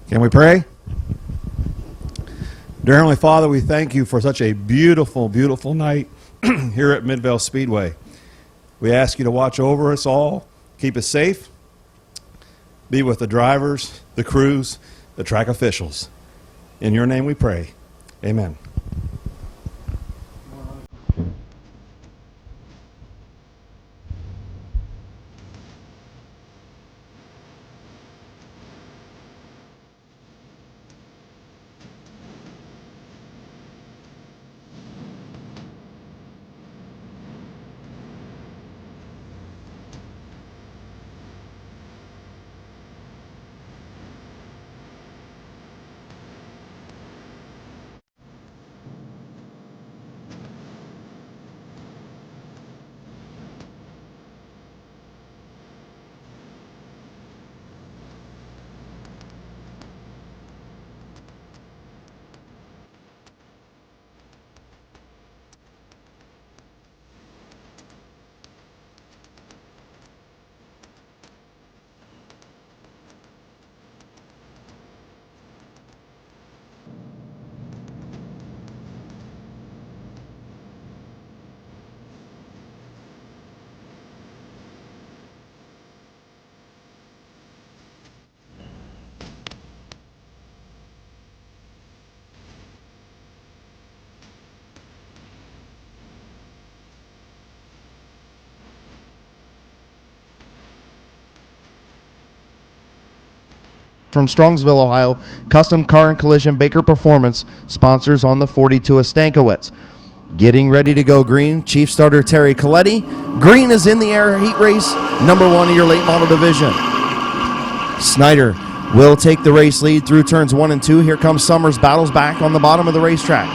Can we pray? Dear Heavenly Father, we thank you for such a beautiful, beautiful night here at Midvale Speedway. We ask you to watch over us all, keep us safe, be with the drivers, the crews, the track officials. In your name we pray. Amen. From Strongsville, Ohio, Custom Car and Collision Baker Performance sponsors on the 42 of Stankiewicz. Getting ready to go green, Chief Starter Terry Coletti. Green is in the air, heat race, number 1 of your late model division. Snyder will take the race lead through turns 1 and 2. Here comes Summers, battles back on the bottom of the racetrack.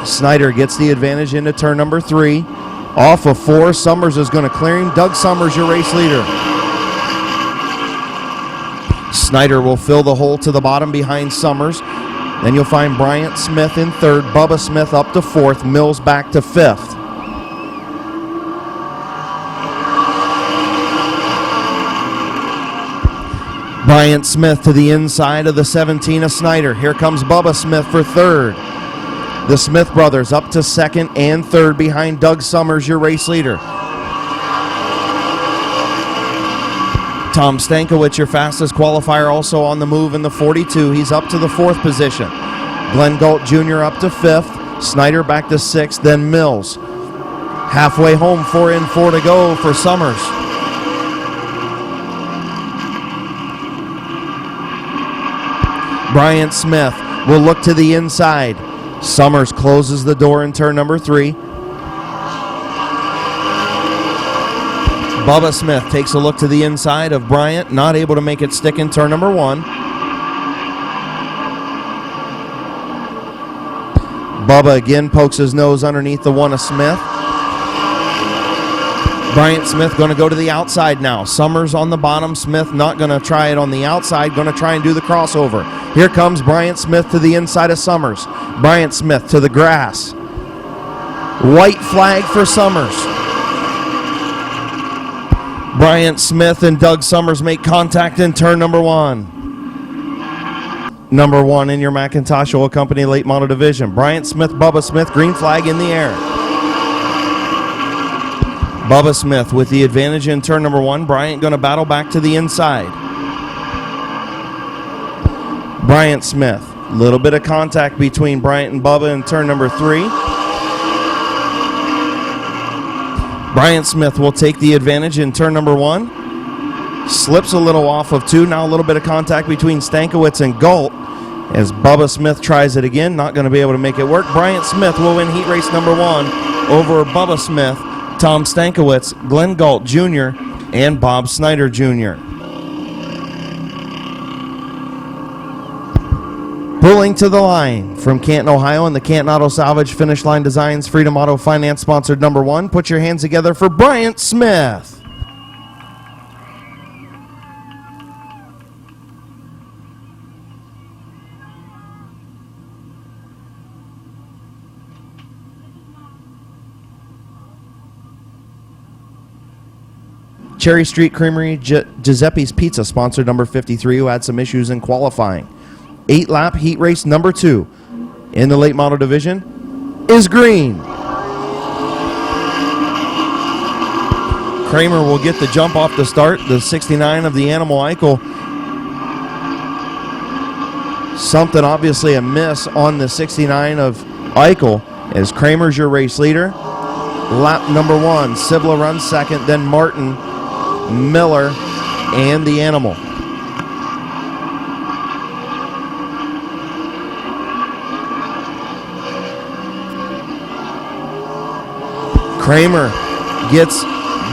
Snyder gets the advantage into turn number 3. Off of 4, Summers is going to clear him. Doug Summers, your race leader. Snyder will fill the hole to the bottom behind Summers. Then you'll find Bryant Smith in 3rd, Bubba Smith up to 4th, Mills back to 5th. Bryant Smith to the inside of the 17 of Snyder. Here comes Bubba Smith for 3rd. The Smith brothers up to 2nd and 3rd behind Doug Summers, your race leader. Tom Stankiewicz, your fastest qualifier, also on the move in the 42. He's up to the 4th position. Glenn Galt Jr. up to 5th. Snyder back to 6th, then Mills. Halfway home, 4 in, 4 to go for Summers. Bryant Smith will look to the inside. Summers closes the door in turn number 3. Bubba Smith takes a look to the inside of Bryant, not able to make it stick in turn number 1. Bubba again pokes his nose underneath the 1 of Smith. Bryant Smith going to go to the outside now. Summers on the bottom. Smith not going to try it on the outside, going to try and do the crossover. Here comes Bryant Smith to the inside of Summers. Bryant Smith to the grass. White flag for Summers. Bryant Smith and Doug Summers make contact in turn number 1. Number 1 in your McIntosh Oil Company late model division. Bryant Smith, Bubba Smith, green flag in the air. Bubba Smith with the advantage in turn number 1. Bryant going to battle back to the inside. Bryant Smith, a little bit of contact between Bryant and Bubba in turn number 3. Bryant Smith will take the advantage in turn number 1. Slips a little off of 2. Now a little bit of contact between Stankiewicz and Galt as Bubba Smith tries it again. Not going to be able to make it work. Bryant Smith will win heat race number 1 over Bubba Smith, Tom Stankiewicz, Glenn Galt Jr., and Bob Snyder Jr. Pulling to the line from Canton, Ohio, and the Canton Auto Salvage Finish Line Designs Freedom Auto Finance sponsored number 1. Put your hands together for Bryant Smith. Cherry Street Creamery Giuseppe's Pizza, sponsor number 53, who had some issues in qualifying. 8-lap heat race number 2 in the late model division is green. Kramer will get the jump off the start. The 69 of the Animal Eichel. Something obviously a miss on the 69 of Eichel, as Kramer's your race leader. Lap number 1, Sibla runs second, then Martin, Miller, and the Animal. Kramer gets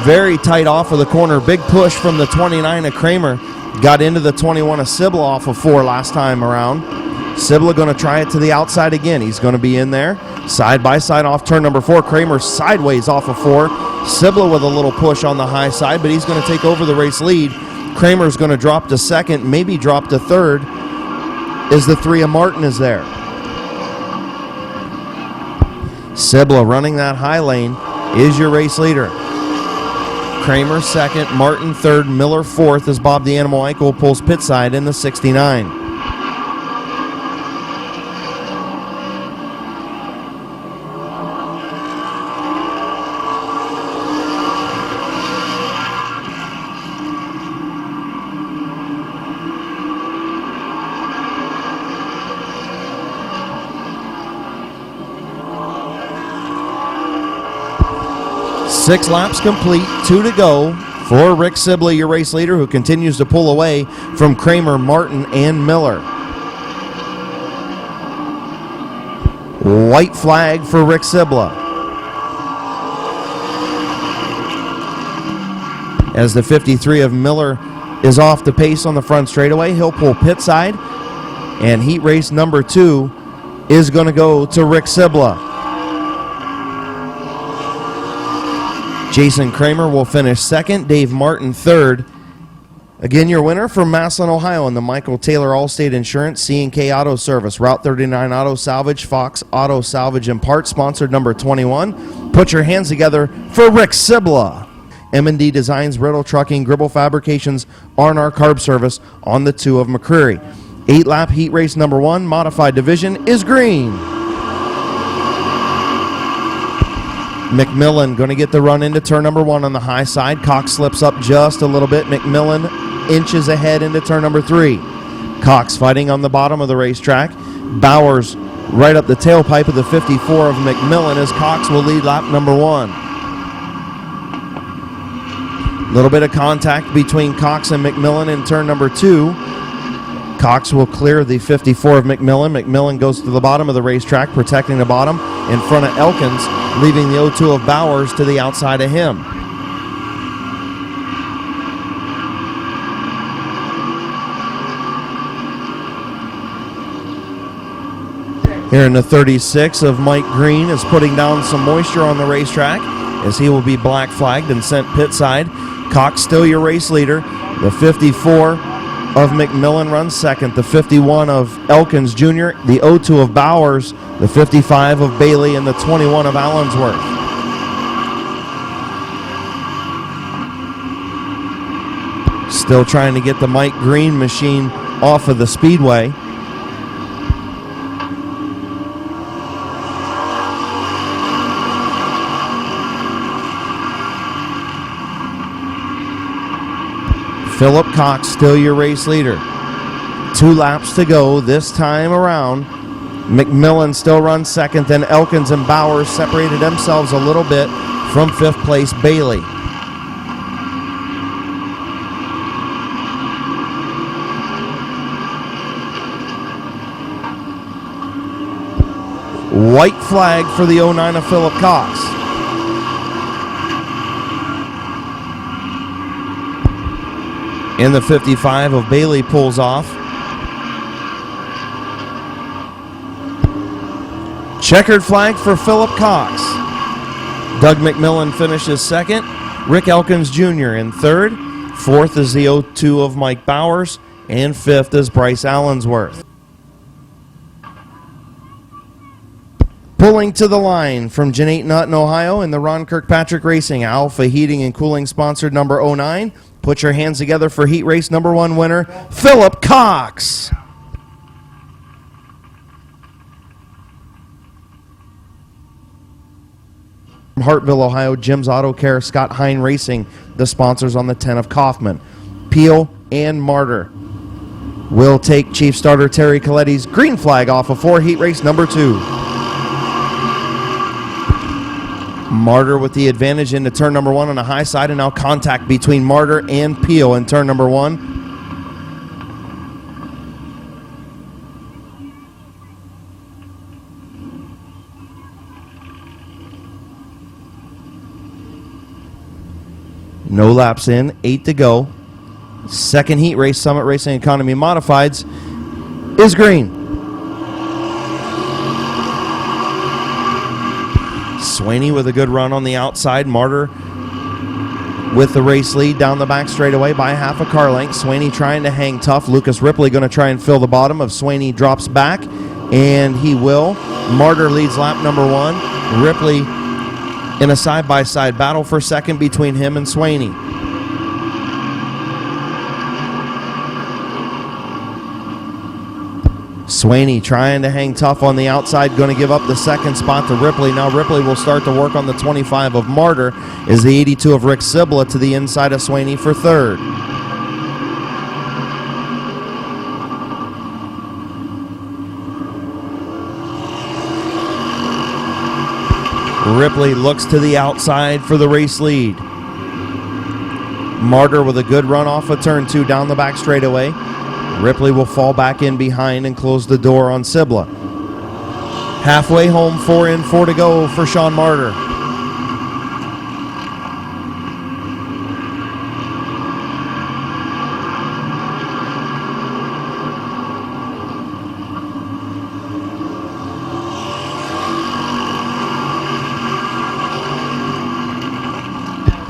very tight off of the corner. Big push from the 29 of Kramer. Got into the 21 of Sibla off of 4 last time around. Sibla going to try it to the outside again. He's going to be in there. Side by side off turn number 4. Kramer sideways off of 4. Sibla with a little push on the high side, but he's going to take over the race lead. Kramer's going to drop to second, maybe drop to third, as the 3 of Martin is there. Sibla running that high lane is your race leader. Kramer second, Martin third, Miller fourth, as Bob the Animal Eichel pulls pit side in the 69. Six laps complete, 2 to go for Rick Sibley, your race leader, who continues to pull away from Kramer, Martin, and Miller. White flag for Rick Sibla, as the 53 of Miller is off the pace on the front straightaway. He'll pull pit side, and heat race number 2 is going to go to Rick Sibla. Jason Kramer will finish second, Dave Martin third. Again, your winner from Massillon, Ohio, in the Michael Taylor Allstate Insurance C&K Auto Service, Route 39 Auto Salvage, Fox Auto Salvage and Parts, sponsored number 21. Put your hands together for Rick Sibla. M&D Designs, Riddle Trucking, Gribble Fabrications, R&R Carb Service on the 2 of McCreary. 8-lap heat race number 1, modified division, is green. McMillan going to get the run into turn number 1 on the high side. Cox slips up just a little bit. McMillan inches ahead into turn number 3. Cox fighting on the bottom of the racetrack. Bowers right up the tailpipe of the 54 of McMillan, as Cox will lead lap number 1. Little bit of contact between Cox and McMillan in turn number 2. Cox will clear the 54 of McMillan. McMillan goes to the bottom of the racetrack, protecting the bottom in front of Elkins, leaving the 02 of Bowers to the outside of him. Here in the 36 of Mike Green is putting down some moisture on the racetrack, as he will be black flagged and sent pit side. Cox still your race leader. The 54 of McMillan runs second. The 51 of Elkins Jr., the 02 of Bowers, the 55 of Bailey, and the 21 of Allensworth. Still trying to get the Mike Green machine off of the speedway. Philip Cox still your race leader. 2 laps to go this time around. McMillan still runs second, then Elkins and Bowers separated themselves a little bit from 5th place Bailey. White flag for the 09 of Philip Cox. And the 55 of Bailey pulls off. Checkered flag for Philip Cox. Doug McMillan finishes second. Rick Elkins Jr. in third. Fourth is the 02 of Mike Bowers. And fifth is Bryce Allensworth. Pulling to the line from Jeanette Nutton, Ohio, in the Ron Kirkpatrick Racing Alpha Heating and Cooling sponsored number 09. Put your hands together for heat race number 1 winner, Philip Cox. From Hartville, Ohio, Jim's Auto Care, Scott Hine Racing, the sponsors on the 10 of Kaufman. Peel and Martyr will take Chief Starter Terry Coletti's green flag off of 4 heat race number 2. Martyr with the advantage into turn number 1 on the high side, and now contact between Martyr and Peel in turn number 1. No laps in, 8 to go. Second heat race, Summit Racing Economy Modifieds, is green. Swaney with a good run on the outside. Martyr with the race lead down the back straightaway by half a car length. Swaney trying to hang tough. Lucas Ripley going to try and fill the bottom. If Swaney drops back, and he will. Martyr leads lap number 1. Ripley in a side-by-side battle for second between him and Swaney. Swaney trying to hang tough on the outside, going to give up the second spot to Ripley. Now Ripley will start to work on the 25 of Martyr as the 82 of Rick Sibla to the inside of Swaney for third. Ripley looks to the outside for the race lead. Martyr with a good run off of turn 2 down the back straightaway. Ripley will fall back in behind and close the door on Sibla. Halfway home, 4 in, 4 to go for Sean Martyr.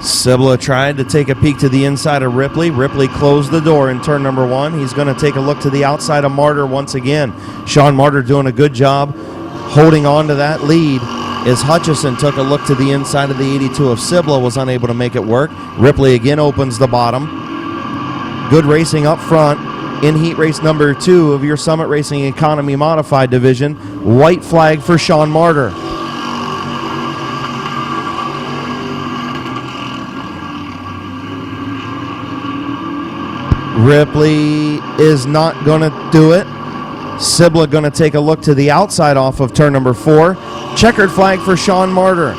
Sibla tried to take a peek to the inside of Ripley. Ripley closed the door in turn number 1. He's going to take a look to the outside of Martyr once again. Sean Martyr doing a good job holding on to that lead as Hutchison took a look to the inside of the 82 of Sibla, was unable to make it work. Ripley again opens the bottom. Good racing up front in heat race number 2 of your Summit Racing Economy Modified Division. White flag for Sean Martyr. Ripley is not going to do it. Sibla going to take a look to the outside off of turn number 4. Checkered flag for Sean Martyr.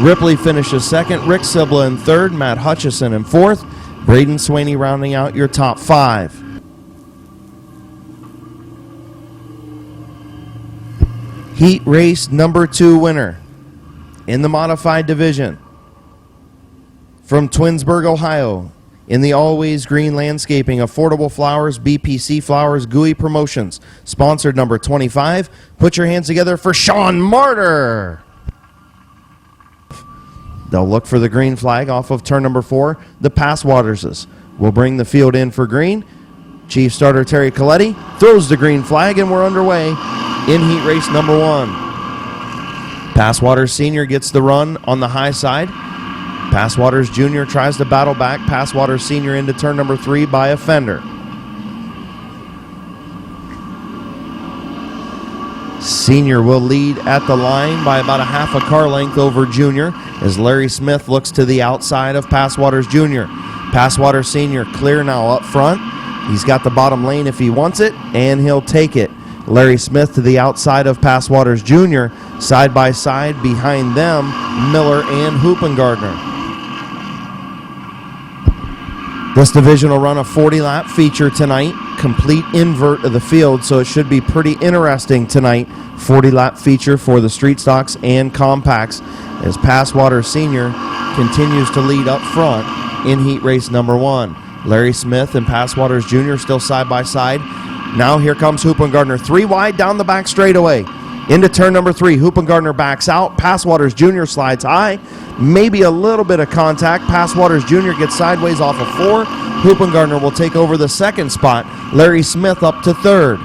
Ripley finishes second. Rick Sibla in third. Matt Hutchison in fourth. Braden Swaney rounding out your top 5. Heat race number 2 winner in the modified division from Twinsburg, Ohio. In the Always Green Landscaping, Affordable Flowers, BPC Flowers, GUI Promotions. Sponsored number 25. Put your hands together for Sean Martyr. They'll look for the green flag off of turn number 4. The Passwaterses will bring the field in for green. Chief Starter Terry Coletti throws the green flag, and we're underway in heat race number 1. Passwaters Sr. gets the run on the high side. Passwaters Jr. tries to battle back. Passwaters Sr. into turn number 3 by a fender. Sr. will lead at the line by about a half a car length over Jr. as Larry Smith looks to the outside of Passwaters Jr. Passwaters Sr. clear now up front. He's got the bottom lane if he wants it, and he'll take it. Larry Smith to the outside of Passwaters Jr. Side by side behind them, Miller and Hoopengardner. This division will run a 40-lap feature tonight, complete invert of the field, so it should be pretty interesting tonight. 40-lap feature for the street stocks and compacts as Passwater Sr. continues to lead up front in heat race number 1. Larry Smith and Passwaters Jr. still side by side. Now here comes Hoopengardner, 3 wide down the back straightaway. Into turn number 3, Hoopengardner backs out. Passwaters Jr. slides high. Maybe a little bit of contact. Passwaters Jr. gets sideways off of 4. Hoopengardner will take over the second spot. Larry Smith up to third.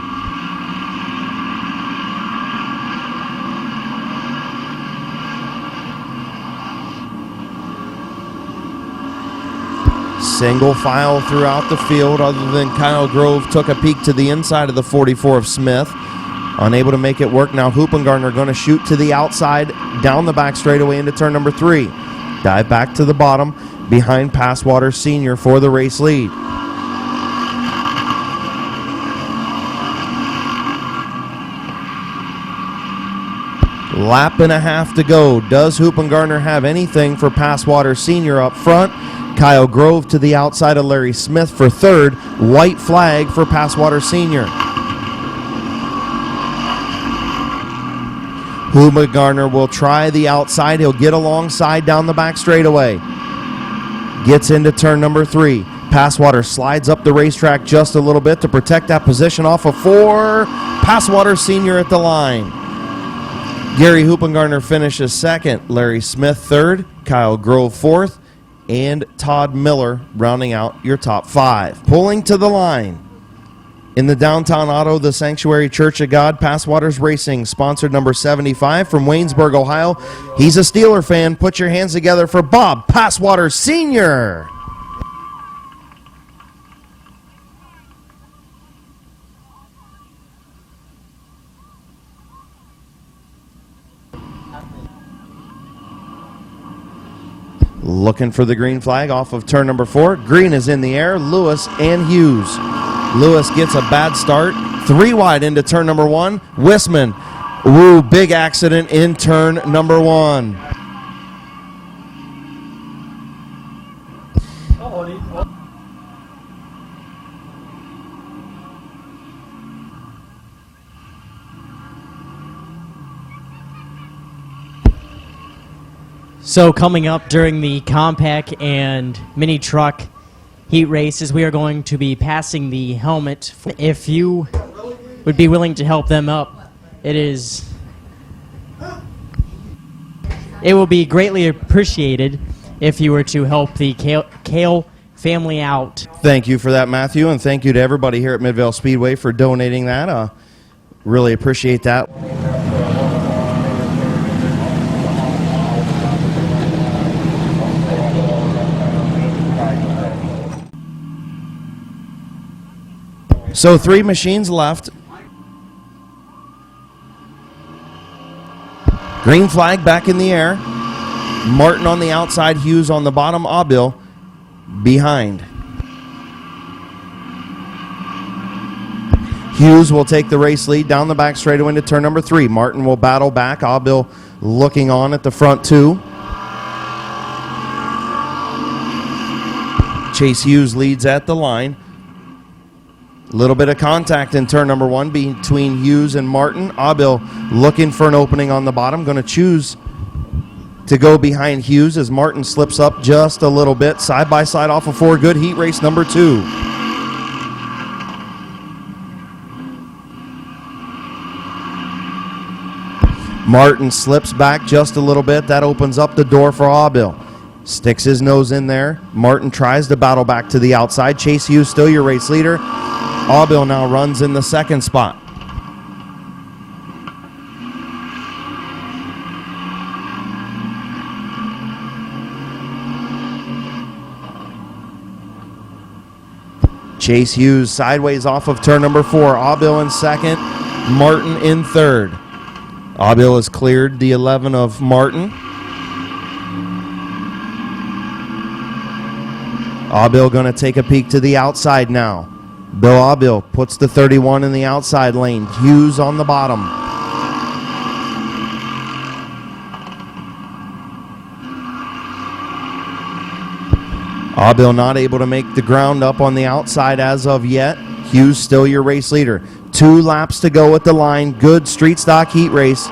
Single file throughout the field, other than Kyle Grove took a peek to the inside of the 44 of Smith. Unable to make it work. Now Hoopengartner going to shoot to the outside, down the back straightaway into turn number 3. Dive back to the bottom, behind Passwater Senior for the race lead. Lap and a half to go. Does Hoopengartner have anything for Passwater Senior up front? Kyle Grove to the outside of Larry Smith for third. White flag for Passwater Senior. Hoopengartner will try the outside. He'll get alongside down the back straightaway. Gets into turn number 3. Passwater slides up the racetrack just a little bit to protect that position off of 4. Passwater Senior at the line. Gary Hoopengartner finishes second. Larry Smith third. Kyle Grove fourth. And Todd Miller rounding out your top 5. Pulling to the line. In the Downtown Auto, the Sanctuary Church of God, Passwaters Racing, sponsored number 75 from Waynesburg, Ohio. He's a Steeler fan. Put your hands together for Bob Passwater Sr. Looking for the green flag off of turn number 4. Green is in the air. Lewis and Hughes. Lewis gets a bad start. 3 wide into turn number 1. Wisman. Ooh, big accident in turn number 1. So coming up during the compact and mini truck heat races, we are going to be passing the helmet. If you would be willing to help them up, it will be greatly appreciated if you were to help the Kale family out. Thank you for that, Matthew, and thank you to everybody here at Midvale Speedway for donating that. Really appreciate that. So 3 machines left. Green flag back in the air. Martin on the outside, Hughes on the bottom, Aubil behind. Hughes will take the race lead down the back straightaway into turn number 3. Martin will battle back. Aubil looking on at the front 2. Chase Hughes leads at the line. Little bit of contact in turn number 1 between Hughes and Martin. Aubil looking for an opening on the bottom. Going to choose to go behind Hughes as Martin slips up just a little bit. Side by side off of 4. Good heat race number 2. Martin slips back just a little bit. That opens up the door for Aubil. Sticks his nose in there. Martin tries to battle back to the outside. Chase Hughes still your race leader. Aubil now runs in the second spot. Chase Hughes sideways off of turn number 4. Aubil in second. Martin in third. Aubil has cleared the 11 of Martin. Aubil going to take a peek to the outside now. Bill Aubil puts the 31 in the outside lane. Hughes on the bottom. Aubil not able to make the ground up on the outside as of yet. Hughes still your race leader. 2 laps to go at the line. Good street stock heat race.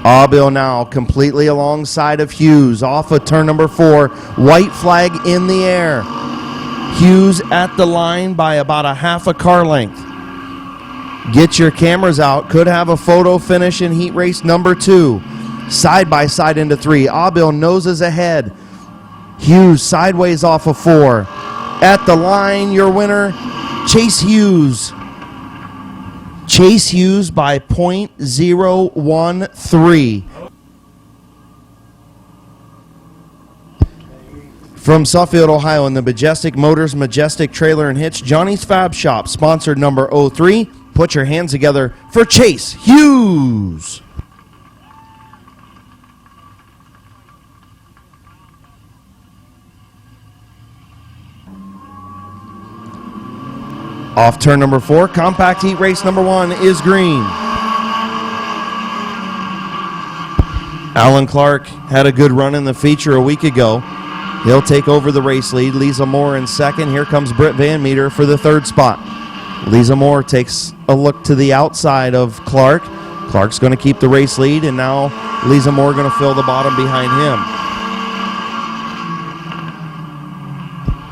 Aubil now completely alongside of Hughes off of turn number 4. White flag in the air. Hughes at the line by about a half a car length. Get your cameras out. Could have a photo finish in heat race number 2. Side by side into 3. Aubil noses ahead. Hughes sideways off of 4. At the line, your winner, Chase Hughes. Chase Hughes by .013. From Suffield, Ohio, in the Majestic Motors, Majestic Trailer and Hitch, Johnny's Fab Shop, sponsored number 03. Put your hands together for Chase Hughes. Off turn number 4, compact heat race number 1 is green. Alan Clark had a good run in the feature a week ago. He'll take over the race lead. Lisa Moore in second. Here comes Britt Van Meter for the third spot. Lisa Moore takes a look to the outside of Clark. Clark's going to keep the race lead, and now Lisa Moore going to fill the bottom behind him.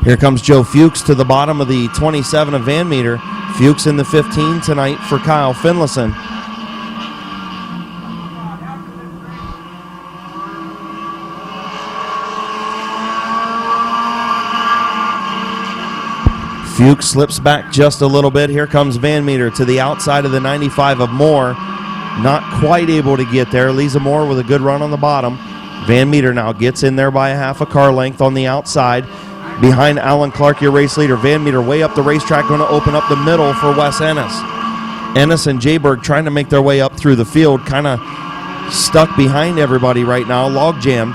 Here comes Joe Fuchs to the bottom of the 27 of Van Meter. Fuchs in the 15 tonight for Kyle Finlayson. Fuchs slips back just a little bit. Here comes Van Meter to the outside of the 95 of Moore. Not quite able to get there. Lisa Moore with a good run on the bottom. Van Meter now gets in there by a half a car length on the outside. Behind Alan Clark, your race leader. Van Meter way up the racetrack, going to open up the middle for Wes Ennis. Ennis and Jayberg trying to make their way up through the field, kind of stuck behind everybody right now, log jammed.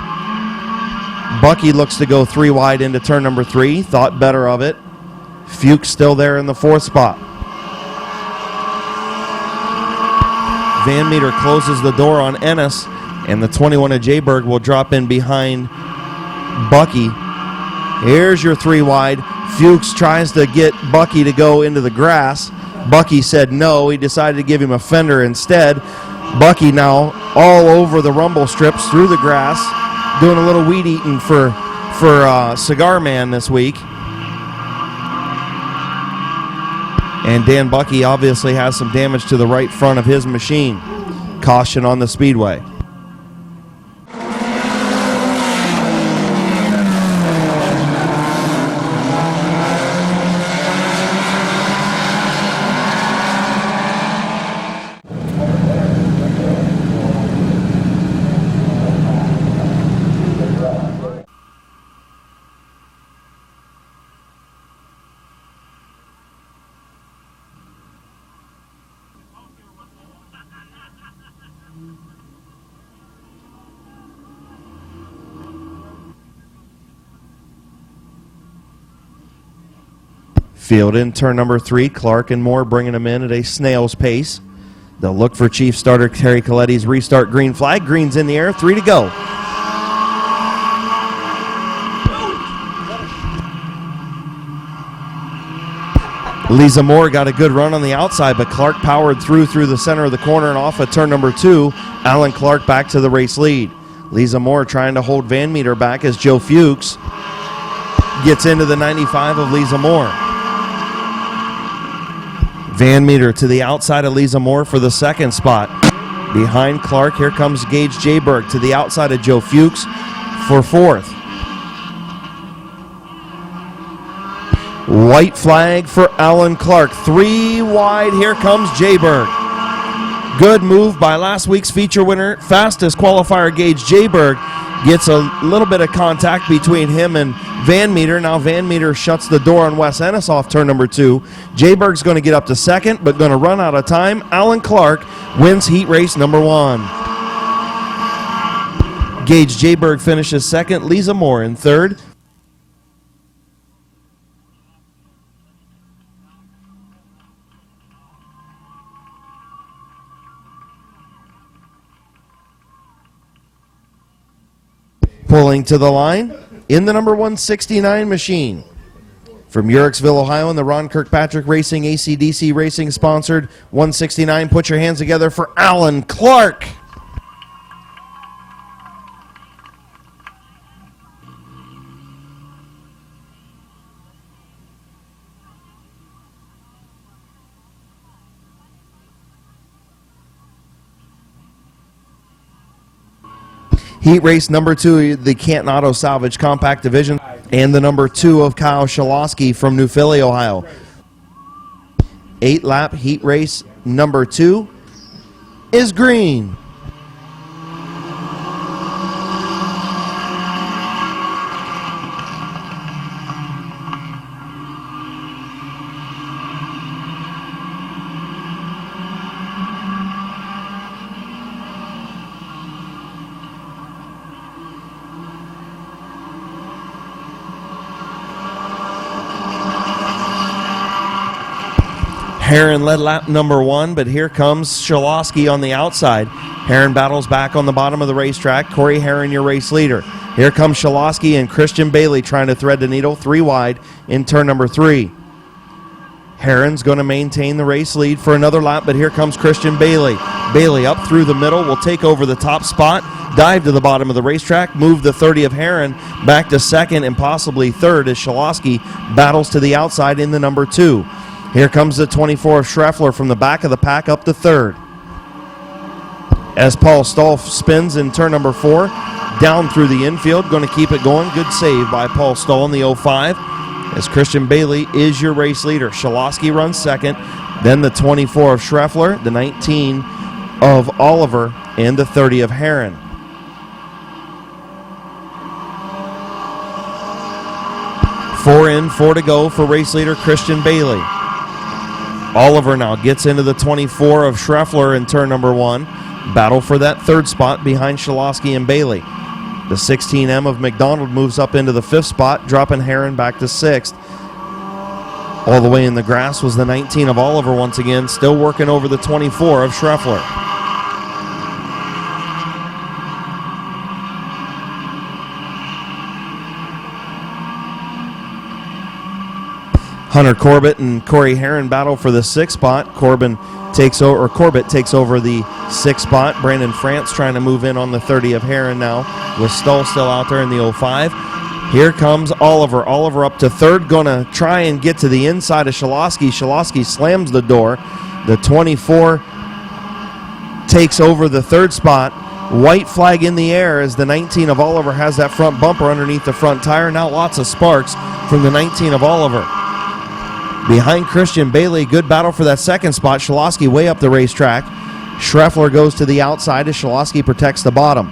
Bucky looks to go 3 wide into turn number 3, thought better of it. Fuchs still there in the 4th spot. Van Meter closes the door on Ennis, and the 21 of Jayberg will drop in behind Bucky. Here's your 3 wide. Fuchs tries to get Bucky to go into the grass. Bucky said no. He decided to give him a fender instead. Bucky now all over the rumble strips through the grass, doing a little weed eating for Cigar Man this week. And Dan Bucky obviously has some damage to the right front of his machine. Caution on the speedway. Field in turn number 3. Clark and Moore bringing them in at a snail's pace. They'll look for Chief Starter Terry Coletti's restart green flag. Green's in the air, 3 to go. Lisa Moore got a good run on the outside, but Clark powered through the center of the corner and off at turn number 2. Alan Clark back to the race lead. Lisa Moore trying to hold Van Meter back as Joe Fuchs gets into the 95 of Lisa Moore. Van Meter to the outside of Lisa Moore for the 2nd spot. Behind Clark, here comes Gage Jayberg to the outside of Joe Fuchs for 4th. White flag for Alan Clark. 3 wide, here comes Jayberg. Good move by last week's feature winner, fastest qualifier Gage Jayberg. Gets a little bit of contact between him and Van Meter. Now Van Meter shuts the door on Wes Ennis off turn number 2. Jayberg's going to get up to 2nd, but going to run out of time. Alan Clark wins heat race number 1. Gage Jayberg finishes 2nd. Lisa Moore in 3rd. Pulling to the line in the number 169 machine. From Uricksville, Ohio, in the Ron Kirkpatrick Racing, ACDC Racing sponsored 169. Put your hands together for Alan Clark. Heat race number 2, the Canton Auto Salvage Compact Division, and the number 2 of Kyle Shalosky from New Philly, Ohio. 8-lap heat race number 2 is green. Heron led lap number 1, but here comes Shalosky on the outside. Heron battles back on the bottom of the racetrack. Corey Heron, your race leader. Here comes Shalosky and Christian Bailey trying to thread the needle 3 wide in turn number 3. Heron's going to maintain the race lead for another lap, but here comes Christian Bailey. Bailey up through the middle will take over the top spot, dive to the bottom of the racetrack, move the 30 of Heron back to second and possibly third as Shalosky battles to the outside in the number 2. Here comes the 24 of Schreffler from the back of the pack up to third. As Paul Stahl spins in turn number 4, down through the infield, going to keep it going. Good save by Paul Stahl in the 05. As Christian Bailey is your race leader. Shalosky runs second, then the 24 of Schreffler, the 19 of Oliver, and the 30 of Heron. Four in, 4 to go for race leader Christian Bailey. Oliver now gets into the 24 of Schreffler in turn number 1. Battle for that third spot behind Shalosky and Bailey. The 16M of McDonald moves up into the 5th spot, dropping Heron back to 6th. All the way in the grass was the 19 of Oliver once again, still working over the 24 of Schreffler. Hunter Corbett and Corey Heron battle for the 6th spot. Corbett takes over the 6th spot. Brandon France trying to move in on the 30 of Heron now, with Stull still out there in the 05. Here comes Oliver. Oliver up to third, going to try and get to the inside of Shalosky. Shalosky slams the door. The 24 takes over the 3rd spot. White flag in the air as the 19 of Oliver has that front bumper underneath the front tire. Now lots of sparks from the 19 of Oliver. Behind Christian Bailey, good battle for that 2nd spot. Shalosky way up the racetrack. Schreffler goes to the outside as Shalosky protects the bottom.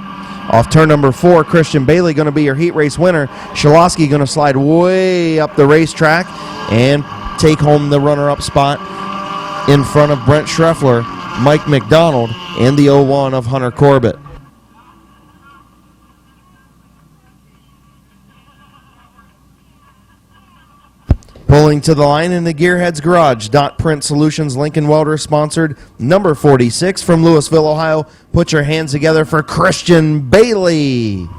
Off turn number 4, Christian Bailey going to be your heat race winner. Shalosky going to slide way up the racetrack and take home the runner-up spot in front of Brent Schreffler, Mike McDonald, and the 01 of Hunter Corbett. Pulling to the line in the Gearheads Garage, Dot Print Solutions Lincoln Welder sponsored, number 46 from Louisville, Ohio. Put your hands together for Christian Bailey.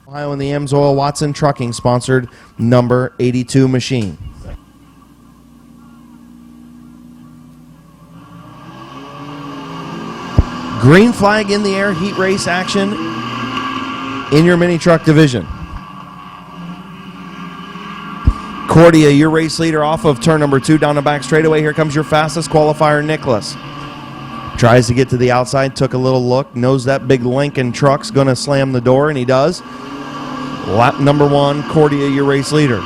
Ohio and the Amsoil Watson Trucking sponsored, number 82 machine. Green flag in the air, heat race action in your mini truck division. Cordia, your race leader, off of turn number 2 down the back straightaway. Here comes your fastest qualifier, Nicholas. Tries to get to the outside, took a little look, knows that big Lincoln truck's going to slam the door, and he does. Lap number 1, Cordia, your race leader.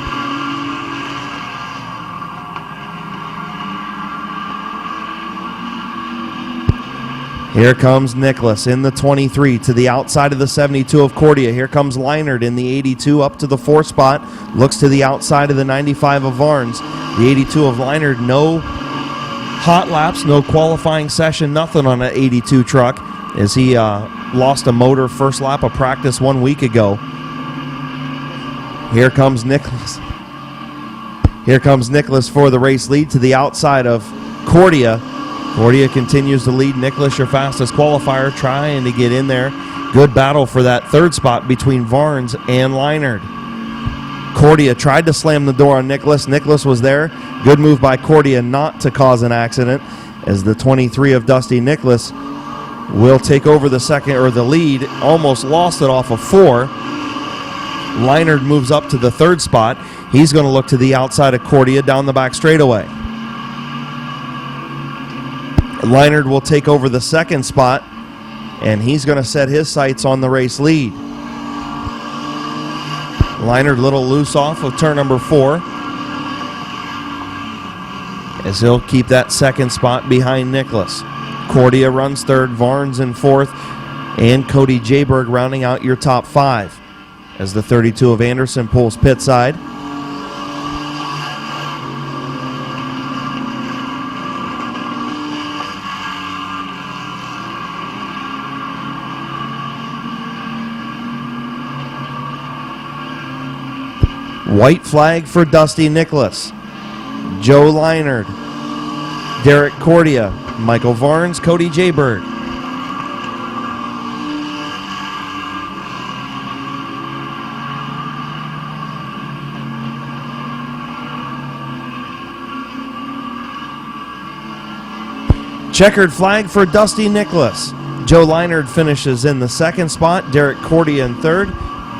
Here comes Nicholas in the 23 to the outside of the 72 of Cordia. Here comes Leinert in the 82 up to the 4th spot. Looks to the outside of the 95 of Varnes. The 82 of Leinert, no hot laps, no qualifying session, nothing on an 82 truck as he lost a motor first lap of practice 1 week ago. Here comes Nicholas. Here comes Nicholas for the race lead to the outside of Cordia. Cordia continues to lead. Nicholas, your fastest qualifier, trying to get in there. Good battle for that 3rd spot between Varnes and Leinert. Cordia tried to slam the door on Nicholas. Nicholas was there. Good move by Cordia not to cause an accident, as the 23 of Dusty Nicholas will take over the second or the lead. Almost lost it off of 4. Leinert moves up to the 3rd spot. He's going to look to the outside of Cordia down the back straightaway. Leinert will take over the 2nd spot, and he's going to set his sights on the race lead. Leinert a little loose off of turn number 4, as he'll keep that second spot behind Nicholas. Cordia runs third, Varnes in fourth, and Cody Jayberg rounding out your top 5 as the 32 of Anderson pulls pit side. White flag for Dusty Nicholas. Joe Leinert, Derek Cordia, Michael Varnes, Cody Jayberg. Checkered flag for Dusty Nicholas. Joe Leinert finishes in the second spot, Derek Cordia in third,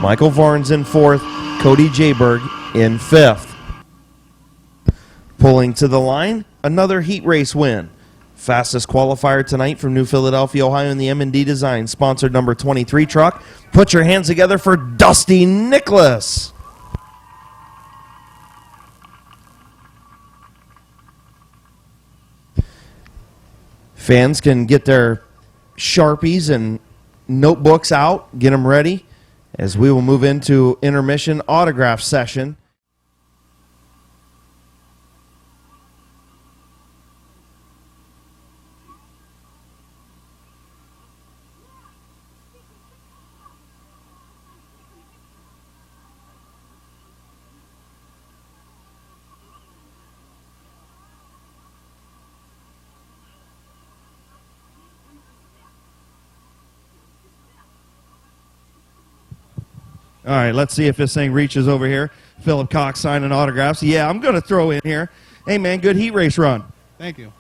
Michael Varnes in fourth, Cody Jayberg in fifth. Pulling to the line, another heat race win. Fastest qualifier tonight from New Philadelphia, Ohio in the M&D Design sponsored number 23 truck. Put your hands together for Dusty Nicholas. Fans can get their Sharpies and notebooks out, get them ready, as we will move into intermission autograph session. All right, let's see if this thing reaches over here. Philip Cox signing autographs. Yeah, I'm going to throw in here. Hey, man, good heat race run. Thank you.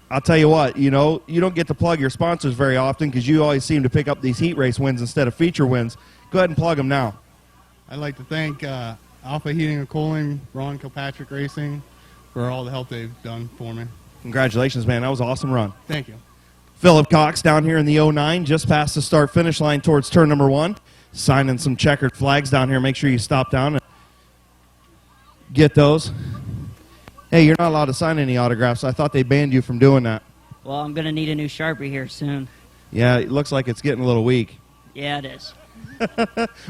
I'll tell you what, you know, you don't get to plug your sponsors very often because you always seem to pick up these heat race wins instead of feature wins. Go ahead and plug them now. I'd like to thank Alpha Heating and Cooling, Ron Kilpatrick Racing, for all the help they've done for me. Congratulations, man. That was an awesome run. Thank you. Philip Cox down here in the 09, just past the start-finish line towards turn number 1. Signing some checkered flags down here. Make sure you stop down and get those. Hey, you're not allowed to sign any autographs. I thought they banned you from doing that. Well, I'm going to need a new Sharpie here soon. Yeah, it looks like it's getting a little weak. Yeah, it is.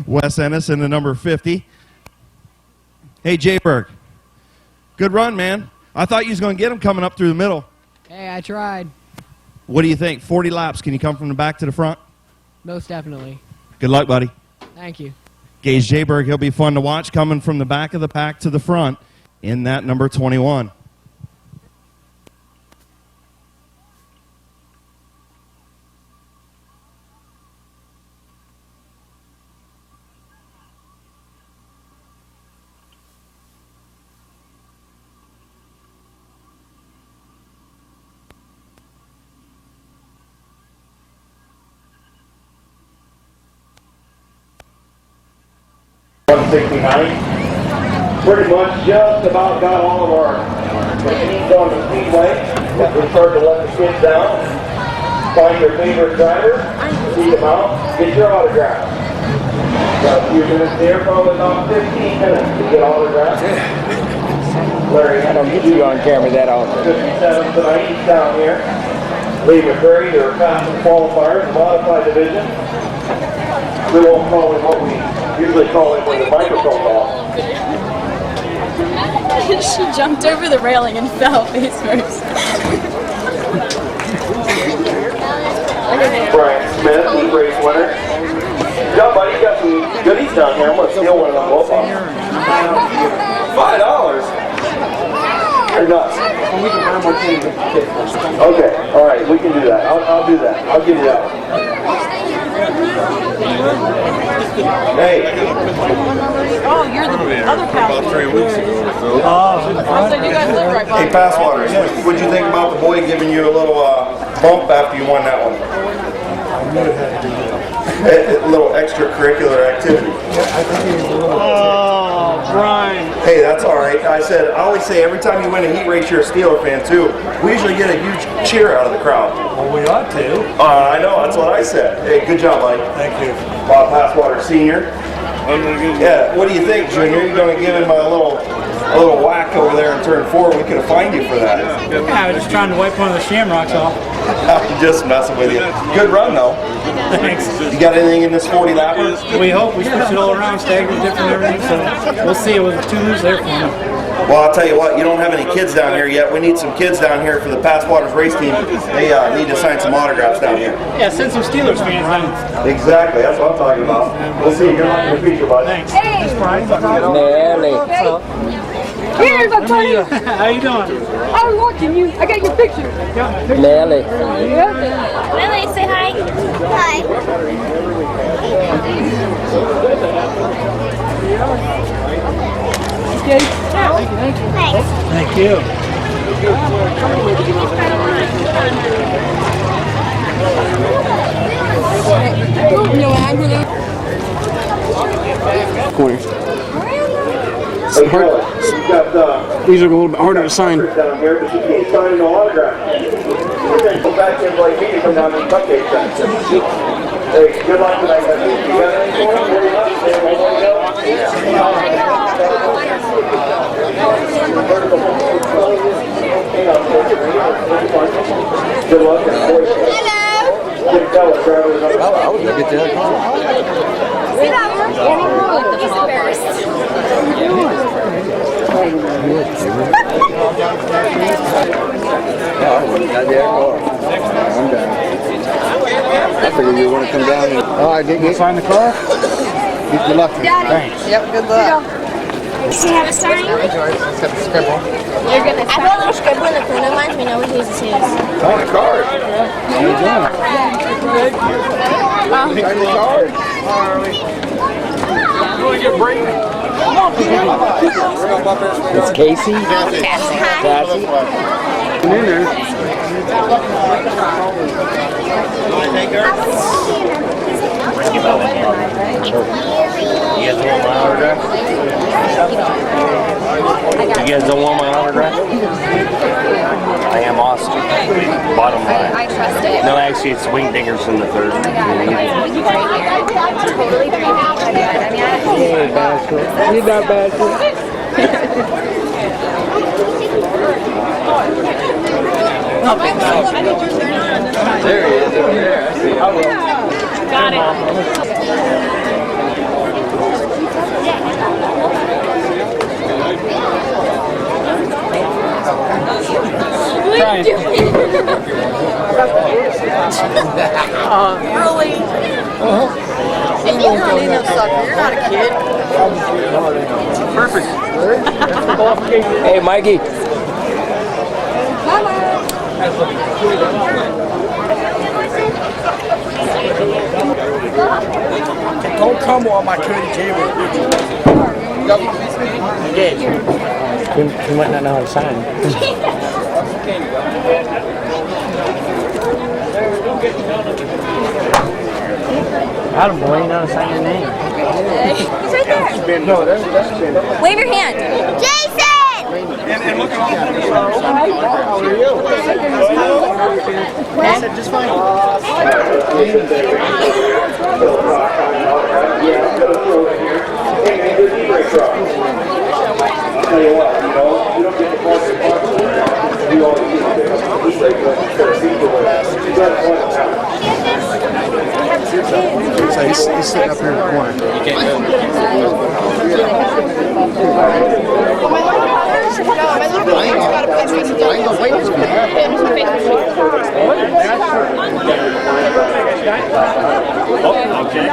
Wes Ennis in the number 50. Hey, Jayberg. Good run, man. I thought you was going to get him coming up through the middle. Hey, I tried. What do you think? 40 laps. Can you come from the back to the front? Most definitely. Good luck, buddy. Thank you. Gage Jayberg, he'll be fun to watch coming from the back of the pack to the front in that number 21. Pretty much just about got all of our machines on the speedway. We start to let the kids down. Find your favorite driver, see them out, get your autograph. Got a few minutes there, probably about 15 minutes to get autographs. Larry, I don't get you on camera that often. 57 tonight, he's down here. Lee McCurry, their fastest qualifiers, modified division. We won't call him what we usually call him when the microphone's off. She jumped over the railing and fell face first. Brian Smith, heat race winner. Yeah, buddy, you got some goodies down here. I'm going to steal one of them both off. $5? You're nuts. Okay, all right, we can do that. I'll do that. I'll give you that one. Hey. Oh, you're the other passenger. About 3 weeks ago. So you guys live right by. Hey, Passwaters, what'd you think about the boy giving you a little bump after you won that one? A little extracurricular activity. Oh, Brian. Hey, that's all right. I always say every time you win a heat race, you're a Steeler fan too. We usually get a huge cheer out of the crowd. Well, we ought to. I know, that's what I said. Hey, good job, buddy. Thank you. Bob Passwater Sr. Yeah, what do you think, Junior? You're going to give him a little whack over there in turn 4. We could have fined you for that. Yeah, I was just trying to wipe one of the shamrocks off. I'm just messing with you. Good run, though. Thanks. You got anything in this 40 lapper? We hope we switched it all around, staggered different everything, so we'll see. It was 2 moves there for me. Well, I'll tell you what, you don't have any kids down here yet. We need some kids down here for the Past Waters race team. They need to sign some autographs down here. Yeah, send some Steelers fans down. Exactly, that's what I'm talking about. We'll see you guys in the future, bud. Thanks. Hey! Here's my buddy! How you doing? I was watching you. I got your picture. Lily. Yeah. Lily, say hi. Hi. Okay. Thanks. Thank you. No, I'm gonna. Corner. Hey, Charlie, you've got These are a little bit harder to sign. down here, but you can't sign no autograph. Go back in like me and come down to the cupcake section. Hey, good luck tonight, buddy. You got anything for him? Pretty much. Hey, one more go. Good luck. Hello. Good fellas, drivers. I was going to get that car. Sit down. He's embarrassed. Got that car. I'm done. I figured you were going to come down and... Oh, I did get... Sign the car? Good luck. Thanks. Yep, good luck. Does he have a sign? You're I gonna... put a little scribble in the corner. Reminds me, nobody uses his. Sign the card. How you doing? Sign the card? It's Casey? Cassie? Come in there. You guys don't want my autograph? I am Austin. Bottom line. I trust it. No, actually, it's Wing Dingerson the third. Totally agree. You're not bad. There he is over there. I see him. Got it. Trying. Really? And you don't need no sucker. You're not a kid. Perfect. Hey, Mikey. Don't come on my cookie table. You might not know how to sign. Adam, boy, you know how to sign your name. He's right there. No, that's been. Wave your hand. Jason! And look at all How are you? I said just fine. I'll tell you what, you don't get the point of you always need to pick up the e-brake when you start speedway. You got to point it out. So he's sitting up here in the corner. You can't go. I ain't gonna wait this minute. Oh, okay.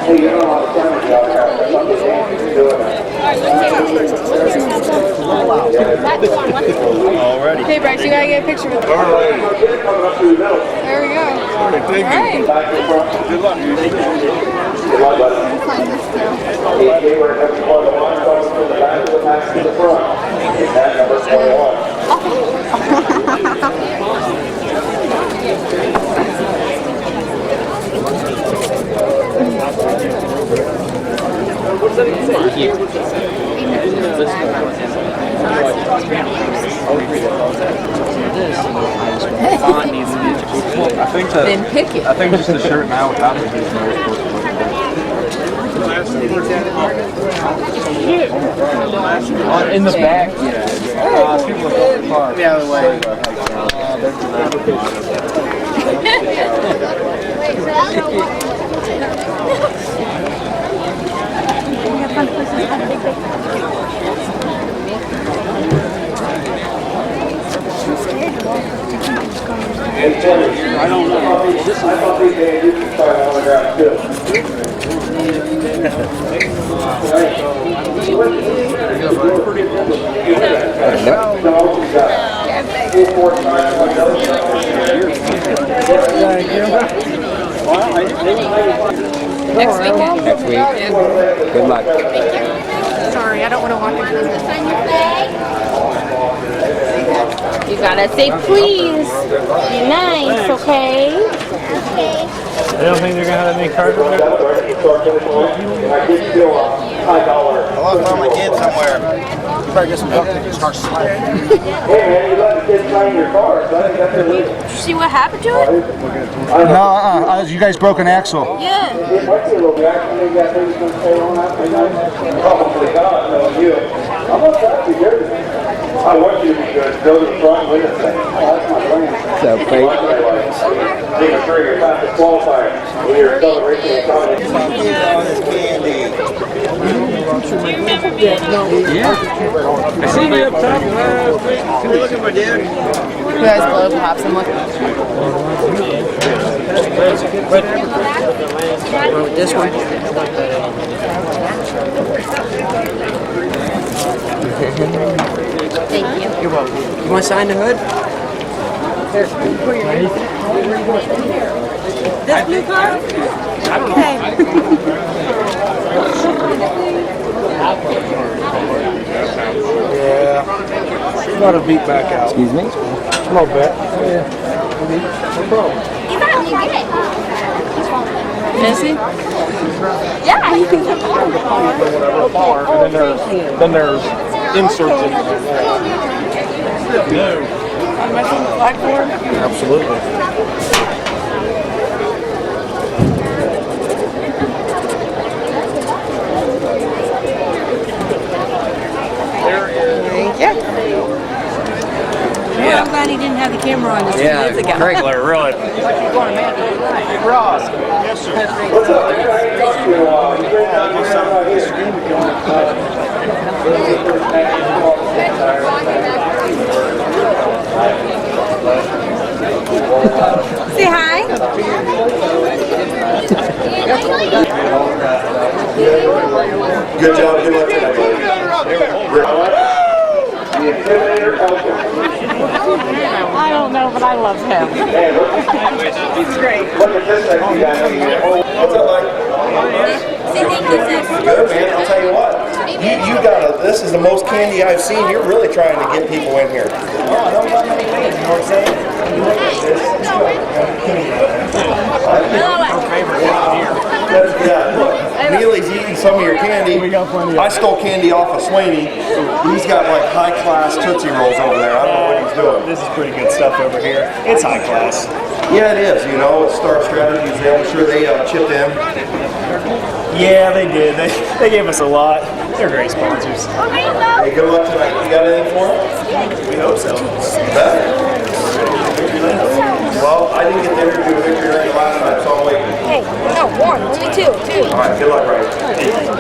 Hey, you know how to sign the autograph. That's not the thing you're doing. Alrighty. Hey, Bryce, you gotta get a picture with me. Coming up through the middle. There we go. Thank you. Alright. Back to the front. Good luck. Good luck, buddy. Okay, we're having one of the line coming from the back of the pack to the front. That number 21. I think just the shirt now without the business. In the back. People are going park. The other way. I don't know. I thought these days you could find autographs too. Next weekend. Next week. Good luck. Sorry, I don't want to walk into this. You gotta say please. Be nice, okay? Okay. I don't think they're gonna have that many cars over there. I lost all my kids somewhere. Probably get some duct tape and start sliding. Hey man, you let the kids play in your car, so I think that's illegal. Did you see what happened to it? No, you guys broke an axle. Yeah. It might be a little bit, actually, maybe I think it's going to stay on after that. Probably not, knowing you. I'm not trying to be good. I want you to be good. Go to the front and win this thing. Oh, that's my plan. So, Pete. Take a three, you're fastest qualifier. When you're acceleration and comedy. I see you up top. What are you looking for, dude? You guys blow pops and look. This one. Thank you. You're welcome. You want to sign the hood? This blue car? Yeah. Got a beat back out. Excuse me? A little bit. Yeah. No problem. You got to get it. Is he? Yeah, you can Whatever bar, and then there's inserts in it. Am I on the platform? Absolutely. Thank you. Well, I'm glad he didn't have the camera on this 2 years ago. Regular, really. Ross. Yes, sir. What's up, man? I can talk to you in a while. You bring down your sound out here. Say hi. Good job. Good luck today. The Intimidator Elton. I don't know, but I love him. He's great. Look at this sexy guy. What's up, Mike? Good, man. I'll tell you what. You got a. This is the most candy I've seen. You're really trying to get people in here. Oh, I don't got many candy. You know what I'm saying? You look at this. Yeah, look. Neely's eating some of your candy. I stole candy off of Swaney. He's got like high class Tootsie Rolls over there. I don't know what he's doing. This is pretty good stuff over here. It's high class. Yeah, it is. You know, it's Star Strategies. I'm sure they chipped in. Yeah, they did. They gave us a lot. They're great sponsors. Hey, good luck tonight. You got anything for him? We hope so. Well, I didn't get to interview Victor during the last time, so I'm waiting. Hey, no, one, only two. All right, good luck, Ray.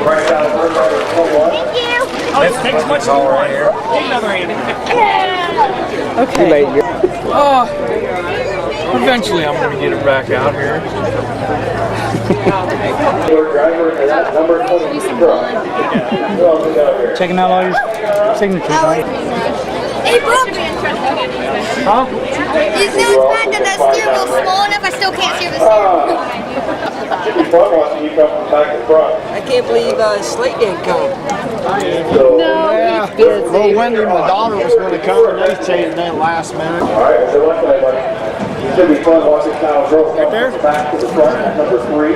Right down the first one. Thank you. Let's take as much as you want here. Take another hand. Okay. Eventually, I'm going to get it back out here. Your driver and that number 20 truck. Checking out all your signatures, right? Hey, Brooke. Huh? You know it's bad that that steer wheel's small enough I still can't see the steering. Should be fun watching you come from back to front. I can't believe Slate didn't come. So, Yeah. Well, Wendy, my daughter was going to come, and they changed that last minute. all right, good luck, everybody. Should be fun watching Kyle Gross come from back to the front at number 3.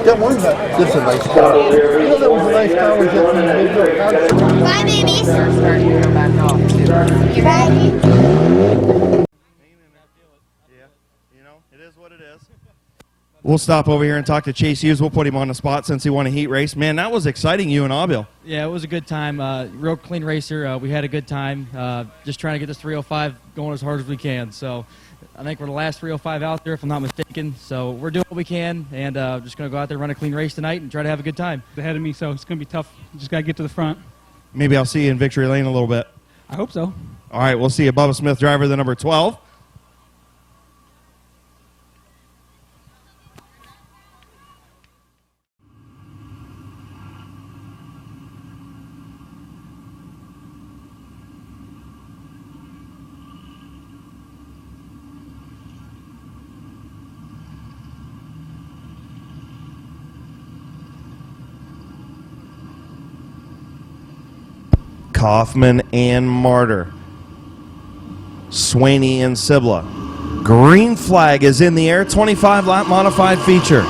That was this is a nice car. You know, that was a nice car we just in Mid-Vid. Bye, babies. You ready? Yeah, you know, it is what it is. We'll stop over here and talk to Chase Hughes. We'll put him on the spot since he won a heat race. Man, that was exciting, you and Abil. Yeah, it was a good time. Real clean racer. We had a good time. Just trying to get this 305 going as hard as we can. So I think we're the last 305 out there, if I'm not mistaken. So we're doing what we can, and just going to go out there and run a clean race tonight and try to have a good time. Ahead of me, so it's going to be tough. Just got to get to the front. Maybe I'll see you in victory lane a little bit. I hope so. All right, we'll see you. Bubba Smith, driver, the number 12. Kaufman and Martyr. Swaney and Sibla. Green flag is in the air. 25-lap modified feature.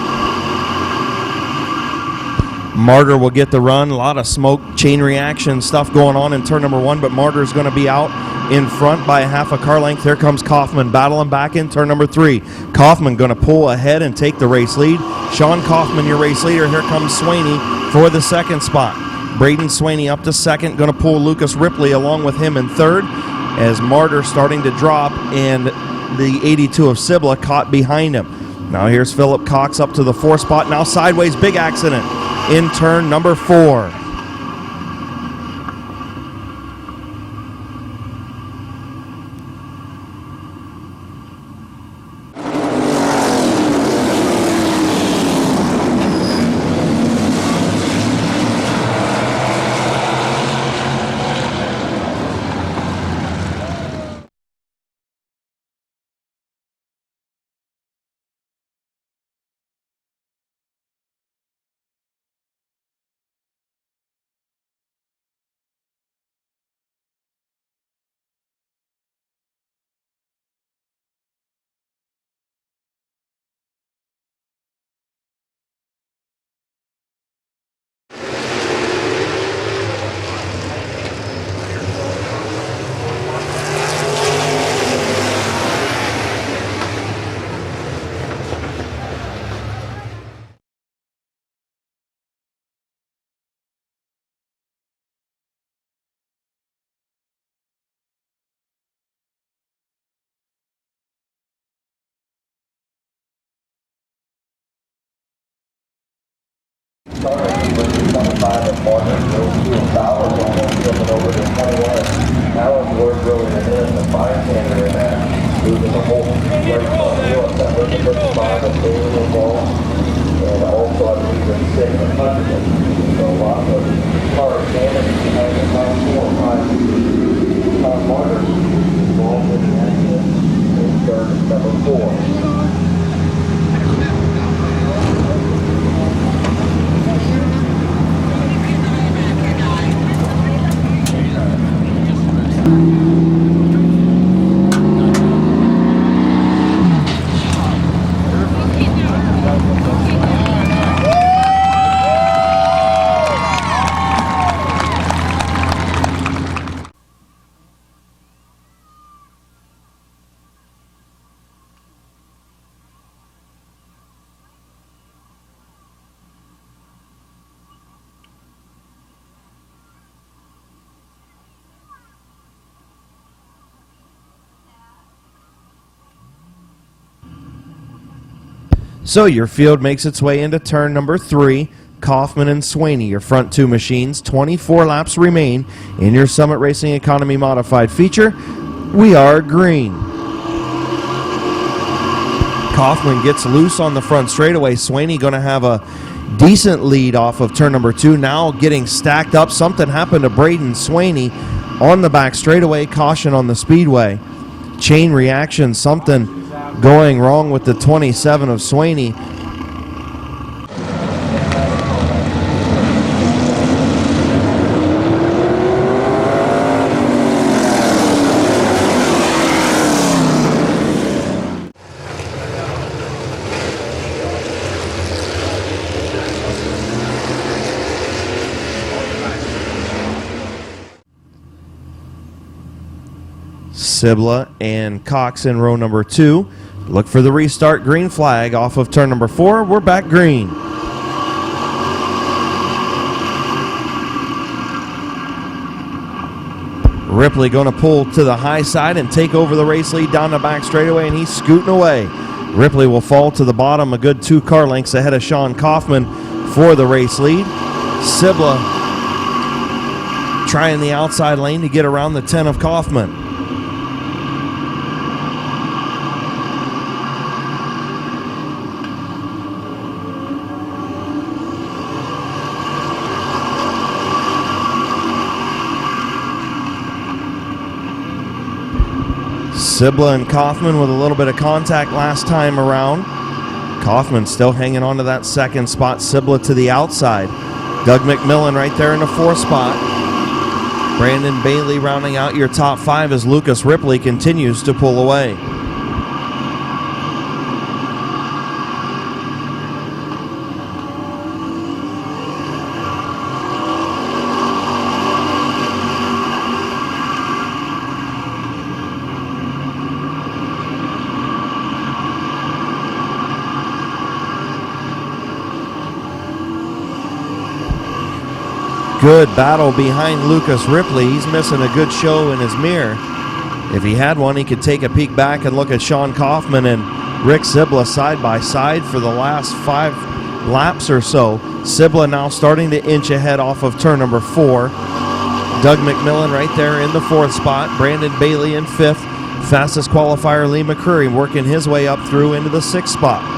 Martyr will get the run. A lot of smoke, chain reaction stuff going on in turn number 1, but Martyr is going to be out in front by a half a car length. Here comes Kaufman battling back in turn number 3. Kaufman going to pull ahead and take the race lead. Sean Kaufman, your race leader. Here comes Swaney for the second spot. Braden Swaney up to second, going to pull Lucas Ripley along with him in third, as Martyr starting to drop and the 82 of Sibla caught behind him. Now here's Philip Cox up to the 4th spot. Now sideways, big accident in turn number 4. So your field makes its way into turn number 3. Kaufman and Swaney, your front 2 machines. 24 laps remain in your Summit Racing Economy Modified feature. We are green. Kaufman gets loose on the front straightaway. Swaney going to have a decent lead off of turn number 2. Now getting stacked up. Something happened to Braden Swaney on the back straightaway. Caution on the speedway. Chain reaction, something going wrong with the 27 of Swaney. Sibla and Cox in row number 2. Look for the restart green flag off of turn number 4. We're back green. Ripley going to pull to the high side and take over the race lead down the back straightaway, and he's scooting away. Ripley will fall to the bottom, a good 2 car lengths ahead of Sean Kaufman for the race lead. Sibla trying the outside lane to get around the 10 of Kaufman. Sibla and Kaufman with a little bit of contact last time around. Kaufman still hanging on to that second spot. Sibla to the outside. Doug McMillan right there in the 4th spot. Brandon Bailey rounding out your top 5 as Lucas Ripley continues to pull away. Good battle behind Lucas Ripley. He's missing a good show in his mirror. If he had one, he could take a peek back and look at Sean Kaufman and Rick Sibla side by side for the last 5 laps or so. Sibla now starting to inch ahead off of turn number 4. Doug McMillan right there in the 4th spot. Brandon Bailey in 5th. Fastest qualifier Lee McCreary working his way up through into the 6th spot.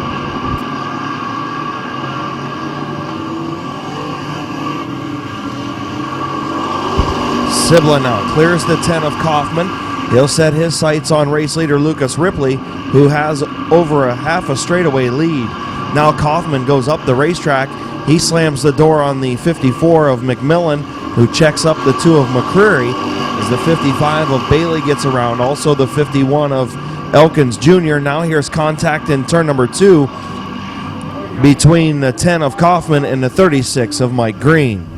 Sibla now clears the 10 of Kaufman. He'll set his sights on race leader Lucas Ripley, who has over a half a straightaway lead. Now Kaufman goes up the racetrack. He slams the door on the 54 of McMillan, who checks up the 2 of McCreary as the 55 of Bailey gets around. Also the 51 of Elkins Jr. Now here's contact in turn number 2 between the 10 of Kaufman and the 36 of Mike Green.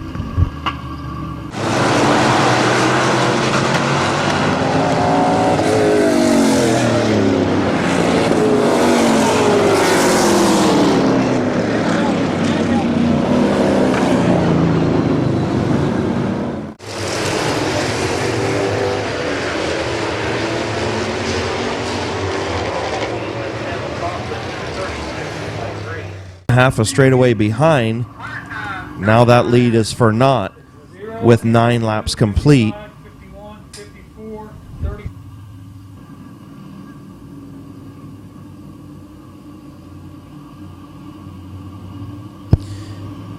Half a straightaway behind. Now that lead is for naught with 9 laps complete.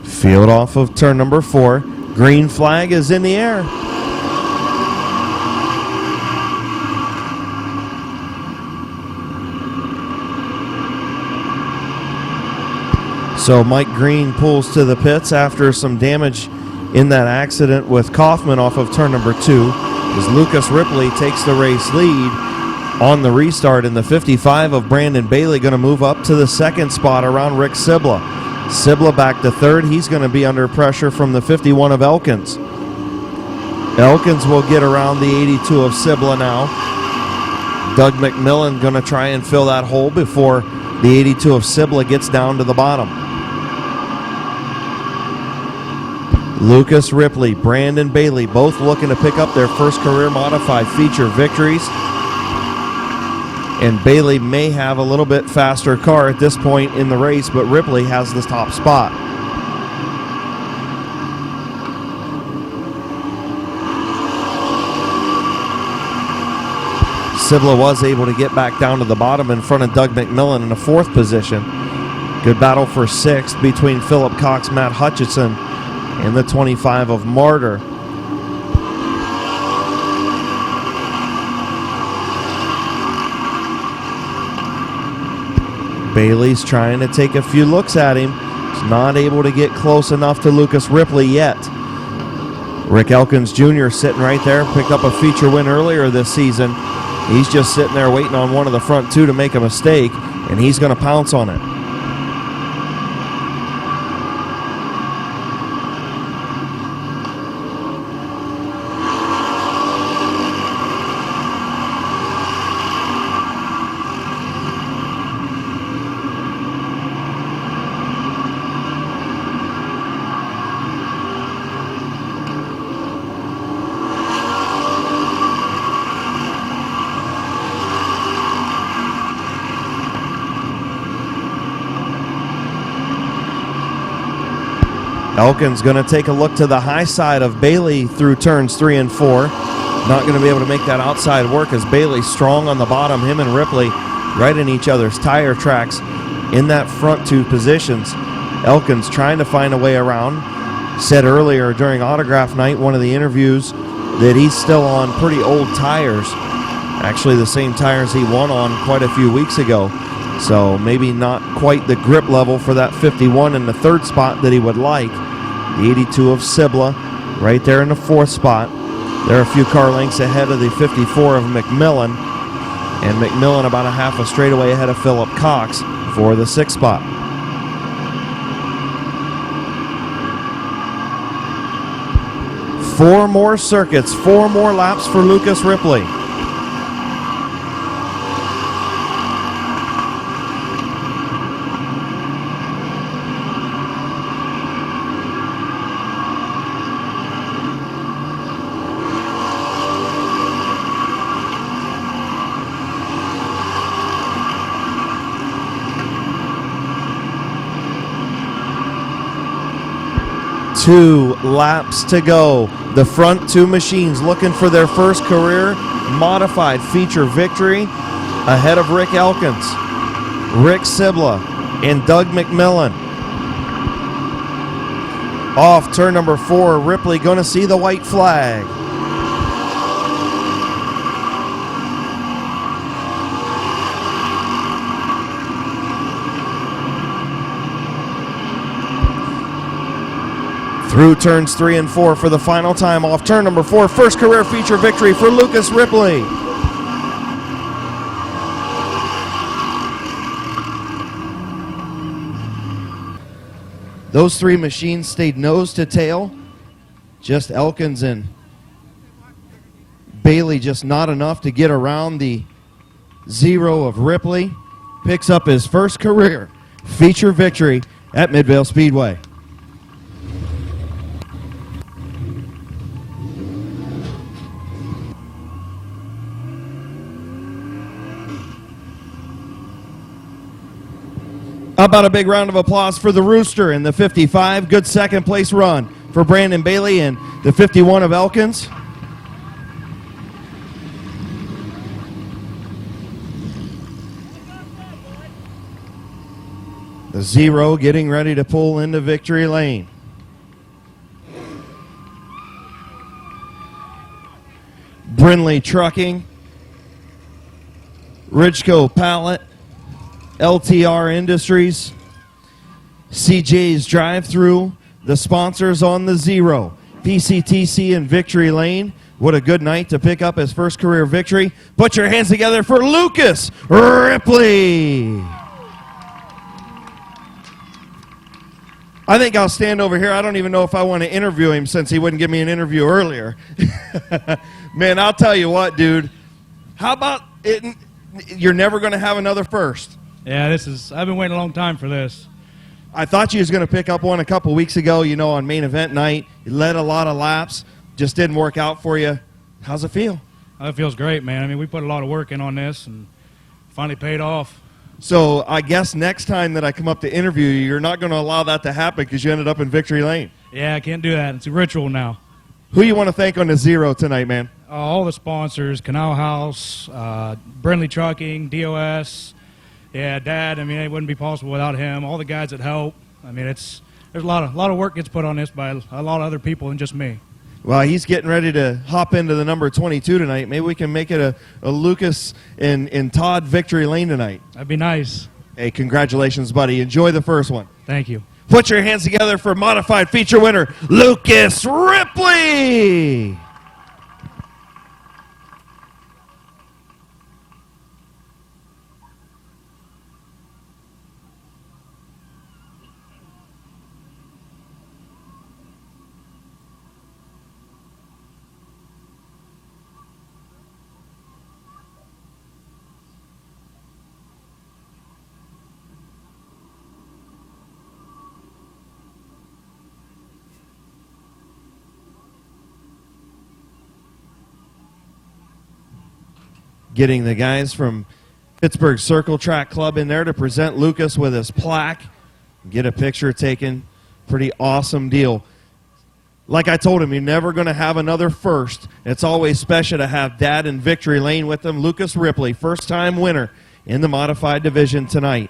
Field off of turn number 4. Green flag is in the air. So Mike Green pulls to the pits after some damage in that accident with Kaufman off of turn number 2. As Lucas Ripley takes the race lead on the restart, and the 55 of Brandon Bailey going to move up to the 2nd spot around Rick Sibla. Sibla back to 3rd. He's going to be under pressure from the 51 of Elkins. Elkins will get around the 82 of Sibla now. Doug McMillan going to try and fill that hole before the 82 of Sibla gets down to the bottom. Lucas Ripley, Brandon Bailey, both looking to pick up their first career modified feature victories. And Bailey may have a little bit faster car at this point in the race, but Ripley has the top spot. Sibla was able to get back down to the bottom in front of Doug McMillan in the 4th position. Good battle for 6th between Philip Cox, Matt Hutchinson, and the 25 of Martyr. Bailey's trying to take a few looks at him. He's not able to get close enough to Lucas Ripley yet. Rick Elkins Jr. sitting right there, picked up a feature win earlier this season. He's just sitting there waiting on one of the front 2 to make a mistake, and he's going to pounce on it. Elkin's going to take a look to the high side of Bailey through turns 3 and 4. Not going to be able to make that outside work as Bailey's strong on the bottom. Him and Ripley right in each other's tire tracks in that front 2 positions. Elkin's trying to find a way around. Said earlier during autograph night, one of the interviews, that he's still on pretty old tires. Actually, the same tires he won on quite a few weeks ago. So maybe not quite the grip level for that 51 in the 3rd spot that he would like. The 82 of Sibla right there in the 4th spot. They're a few car lengths ahead of the 54 of McMillan. And McMillan about a half a straightaway ahead of Philip Cox for the 6th spot. Four more circuits, 4 more laps for Lucas Ripley. Two laps to go. The front 2 machines looking for their first career modified feature victory ahead of Rick Elkins, Rick Sibla, and Doug McMillan. Off turn number 4, Ripley going to see the white flag. Through turns 3 and 4 for the final time. Off turn number 4, first career feature victory for Lucas Ripley. Those 3 machines stayed nose to tail. Just Elkins and Bailey just not enough to get around the 0 of Ripley. Picks up his first career feature victory at Midvale Speedway. How about a big round of applause for the Rooster in the 55. Good second place run for Brandon Bailey and the 51 of Elkins. The 0 getting ready to pull into victory lane. Brinley Trucking, Ridgeco Pallet, LTR Industries, CJ's Drive-Thru, the sponsors on the 0. PCTC and Victory Lane. What a good night to pick up his first career victory. Put your hands together for Lucas Ripley. I think I'll stand over here. I don't even know if I want to interview him since he wouldn't give me an interview earlier. Man, I'll tell you what, dude. How about it? You're never going to have another first. Yeah, I've been waiting a long time for this. I thought you was going to pick up one a couple weeks ago, on main event night. You led a lot of laps. Just didn't work out for you. How's it feel? It feels great, man. I mean, we put a lot of work in on this and finally paid off. So I guess next time that I come up to interview you, you're not going to allow that to happen because you ended up in victory lane. Yeah, I can't do that. It's a ritual now. Who you want to thank on the 0 tonight, man? All the sponsors, Canal House, Brinley Trucking, DOS. Yeah, Dad. I mean, it wouldn't be possible without him. All the guys that help. I mean, there's a lot of work gets put on this by a lot of other people than just me. Well, he's getting ready to hop into the number 22 tonight. Maybe we can make it a Lucas and Todd victory lane tonight. That'd be nice. Hey, congratulations, buddy. Enjoy the first one. Thank you. Put your hands together for modified feature winner, Lucas Ripley. Getting the guys from Pittsburgh Circle Track Club in there to present Lucas with his plaque. Get a picture taken Pretty awesome deal. Like I told him, you're never going to have another first. It's always special to have Dad in victory lane with him. Lucas Ripley, first-time winner in the modified division tonight.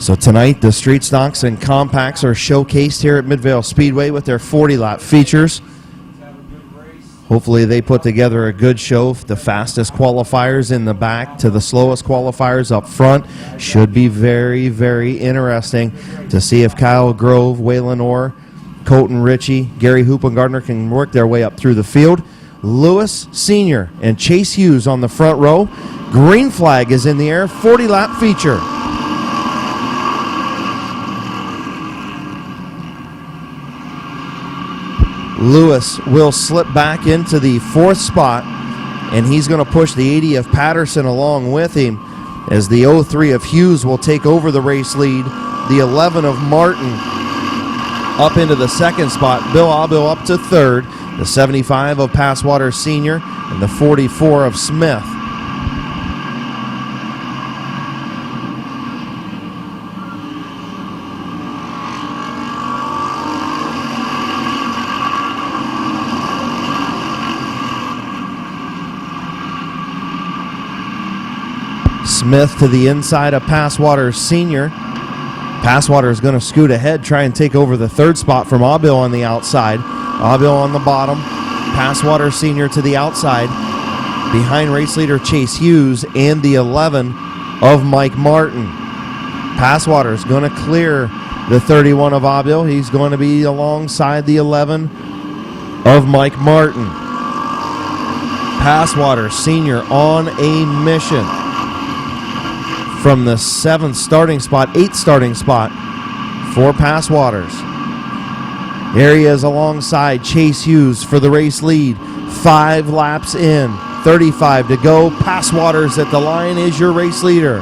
So tonight, the street stocks and compacts are showcased here at Midvale Speedway with their 40-lap features. Hopefully they put together a good show. The fastest qualifiers in the back to the slowest qualifiers up front. Should be very, very interesting to see if Kyle Grove, Waylon Orr, Colton Ritchie, Gary Hoopengardner can work their way up through the field. Lewis Sr. and Chase Hughes on the front row. Green flag is in the air, 40-lap feature. Lewis will slip back into the 4th spot, and he's going to push the 80 of Patterson along with him, as the 03 of Hughes will take over the race lead. The 11 of Martin up into the 2nd spot. Bill Abil up to 3rd. The 75 of Passwater Sr. and the 44 of Smith. Smith to the inside of Passwater Sr. Passwater is going to scoot ahead, try and take over the 3rd spot from Abil on the outside. Abil on the bottom. Passwater Sr. to the outside. Behind race leader Chase Hughes and the 11 of Mike Martin. Passwater is going to clear the 31 of Abil. He's going to be alongside the 11 of Mike Martin. Passwater Sr. on a mission. From the 7th starting spot, 8th starting spot for Passwaters. There he is alongside Chase Hughes for the race lead. 5 laps in, 35 to go. Passwaters at the line is your race leader.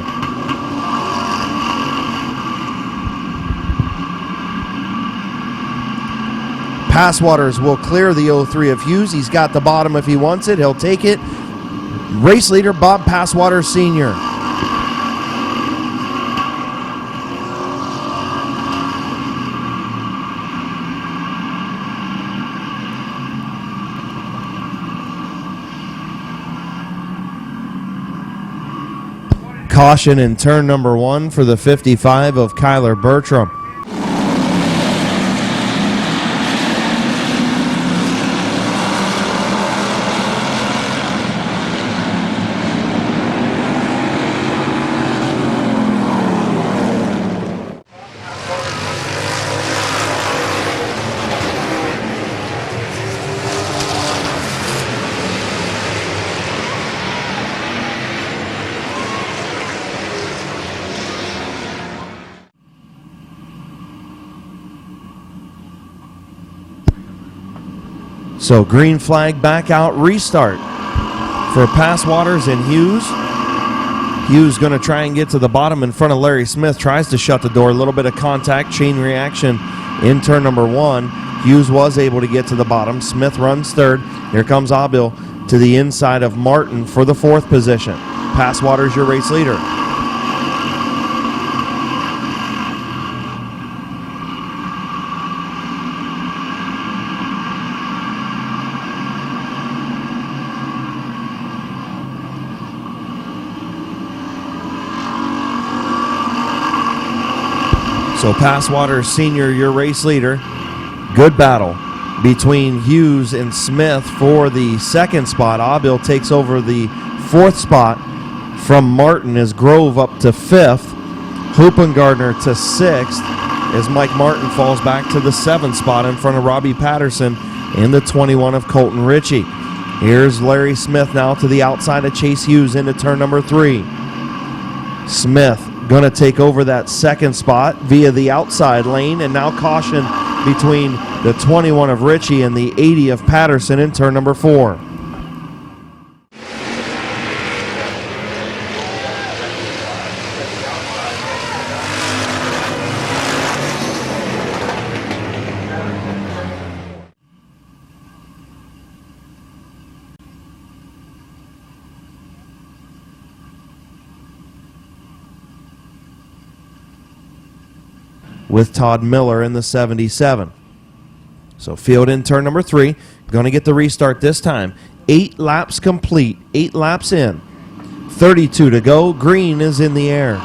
Passwaters will clear the 03 of Hughes. He's got the bottom if he wants it. He'll take it. Race leader Bob Passwater Sr. Caution in turn number 1 for the 55 of Kyler Bertram. So green flag back out, restart for Passwaters and Hughes. Hughes going to try and get to the bottom in front of Larry Smith. Tries to shut the door. A little bit of contact, chain reaction in turn number 1. Hughes was able to get to the bottom. Smith runs 3rd. Here comes Abil to the inside of Martin for the 4th position. Passwaters your race leader. So Passwater Sr., your race leader. Good battle between Hughes and Smith for the 2nd spot. Abil takes over the 4th spot. from Martin is Grove up to 5th. Hoopengardner to 6th as Mike Martin falls back to the 7th spot in front of Robbie Patterson in the 21 of Colton Ritchie. Here's Larry Smith now to the outside of Chase Hughes into turn number 3. Smith going to take over that 2nd spot via the outside lane, and now caution between the 21 of Ritchie and the 80 of Patterson in turn number 4. With Todd Miller in the 77. So field in turn number 3. Going to get the restart this time. 8 laps complete. 8 laps in. 32 to go. Green is in the air.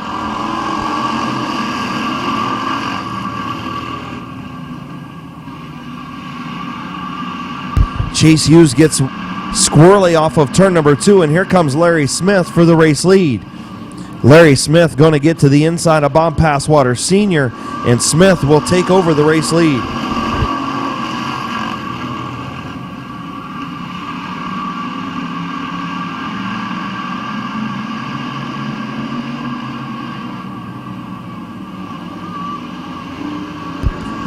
Chase Hughes gets squirrely off of turn number 2, and here comes Larry Smith for the race lead. Larry Smith going to get to the inside of Bob Passwater Sr., and Smith will take over the race lead.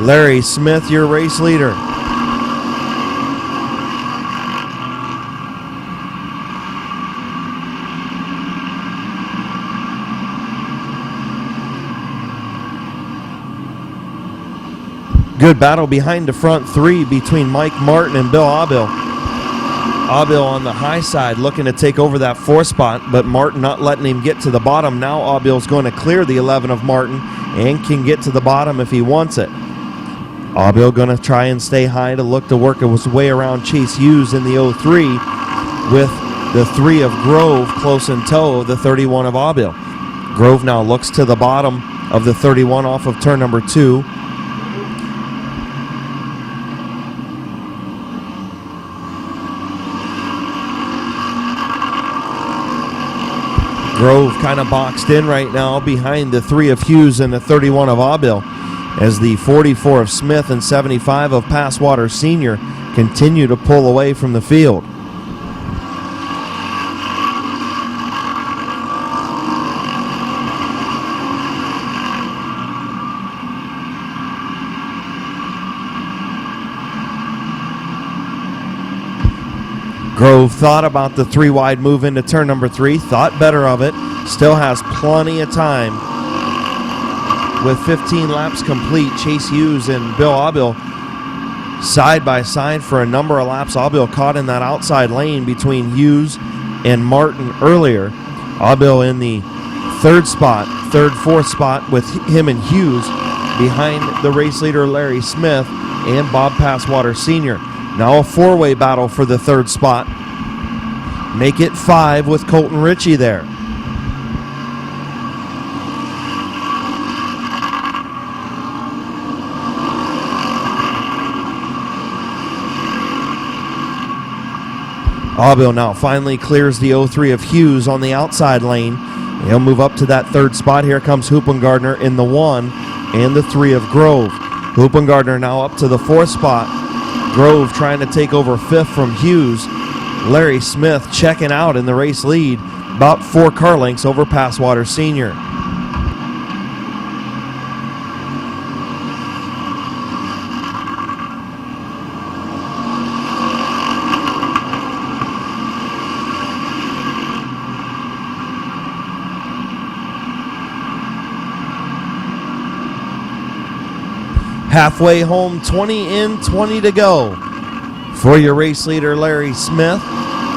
Larry Smith, your race leader. Good battle behind the front 3 between Mike Martin and Bill Aubill. Aubill on the high side looking to take over that 4th spot, but Martin not letting him get to the bottom. Now Aubill's going to clear the 11 of Martin and can get to the bottom if he wants it. Aubill going to try and stay high to look to work his way around Chase Hughes in the 03 with the 3 of Grove close in tow of the 31 of Aubill. Grove now looks to the bottom of the 31 off of turn number 2. Grove kind of boxed in right now behind the 3 of Hughes and the 31 of Aubill as the 44 of Smith and 75 of Passwater Sr. continue to pull away from the field. Grove thought about the 3-wide move into turn number 3, thought better of it, still has plenty of time. With 15 laps complete, Chase Hughes and Bill Aubill side by side for a number of laps. Aubill caught in that outside lane between Hughes and Martin earlier. Aubill in the 3rd spot, 3rd, 4th spot with him and Hughes behind the race leader Larry Smith and Bob Passwater Sr. Now a 4-way battle for the 3rd spot. Make it 5 with Colton Ritchie there. Aubill now finally clears the 03 of Hughes on the outside lane. He'll move up to that 3rd spot. Here comes Hoopengardner in the 1 and the 3 of Grove. Hoopengardner now up to the 4th spot. Grove trying to take over 5th from Hughes. Larry Smith checking out in the race lead, about 4 car lengths over Passwater Sr. Halfway home, 20 in, 20 to go. For your race leader, Larry Smith.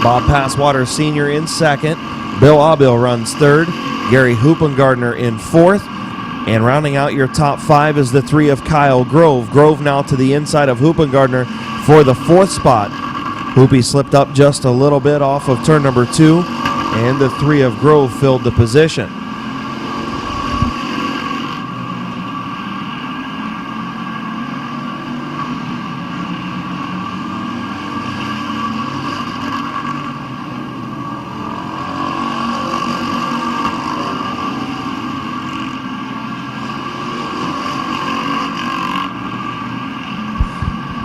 Bob Passwater Sr. in 2nd. Bill Aubill runs 3rd. Gary Hoopengardner in 4th. And rounding out your top 5 is the 3 of Kyle Grove. Grove now to the inside of Hoopengardner for the 4th spot. Hoopy slipped up just a little bit off of turn number 2. And the 3 of Grove filled the position.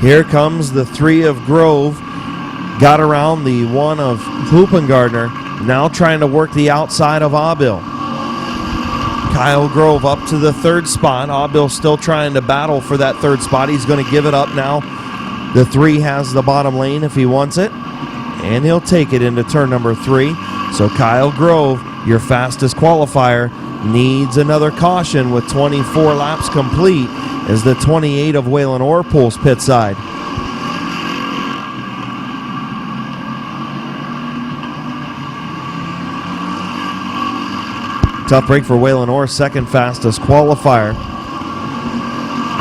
Here comes the 3 of Grove. Got around the 1 of Hoopengardner. Now trying to work the outside of Abil. Kyle Grove up to the 3rd spot. Abil still trying to battle for that 3rd spot. He's going to give it up now. The 3 has the bottom lane if he wants it. And he'll take it into turn number 3. So Kyle Grove, your fastest qualifier, needs another caution with 24 laps complete as the 28 of Waylon Orr pulls pit side. Tough break for Waylon Orr, 2nd fastest qualifier.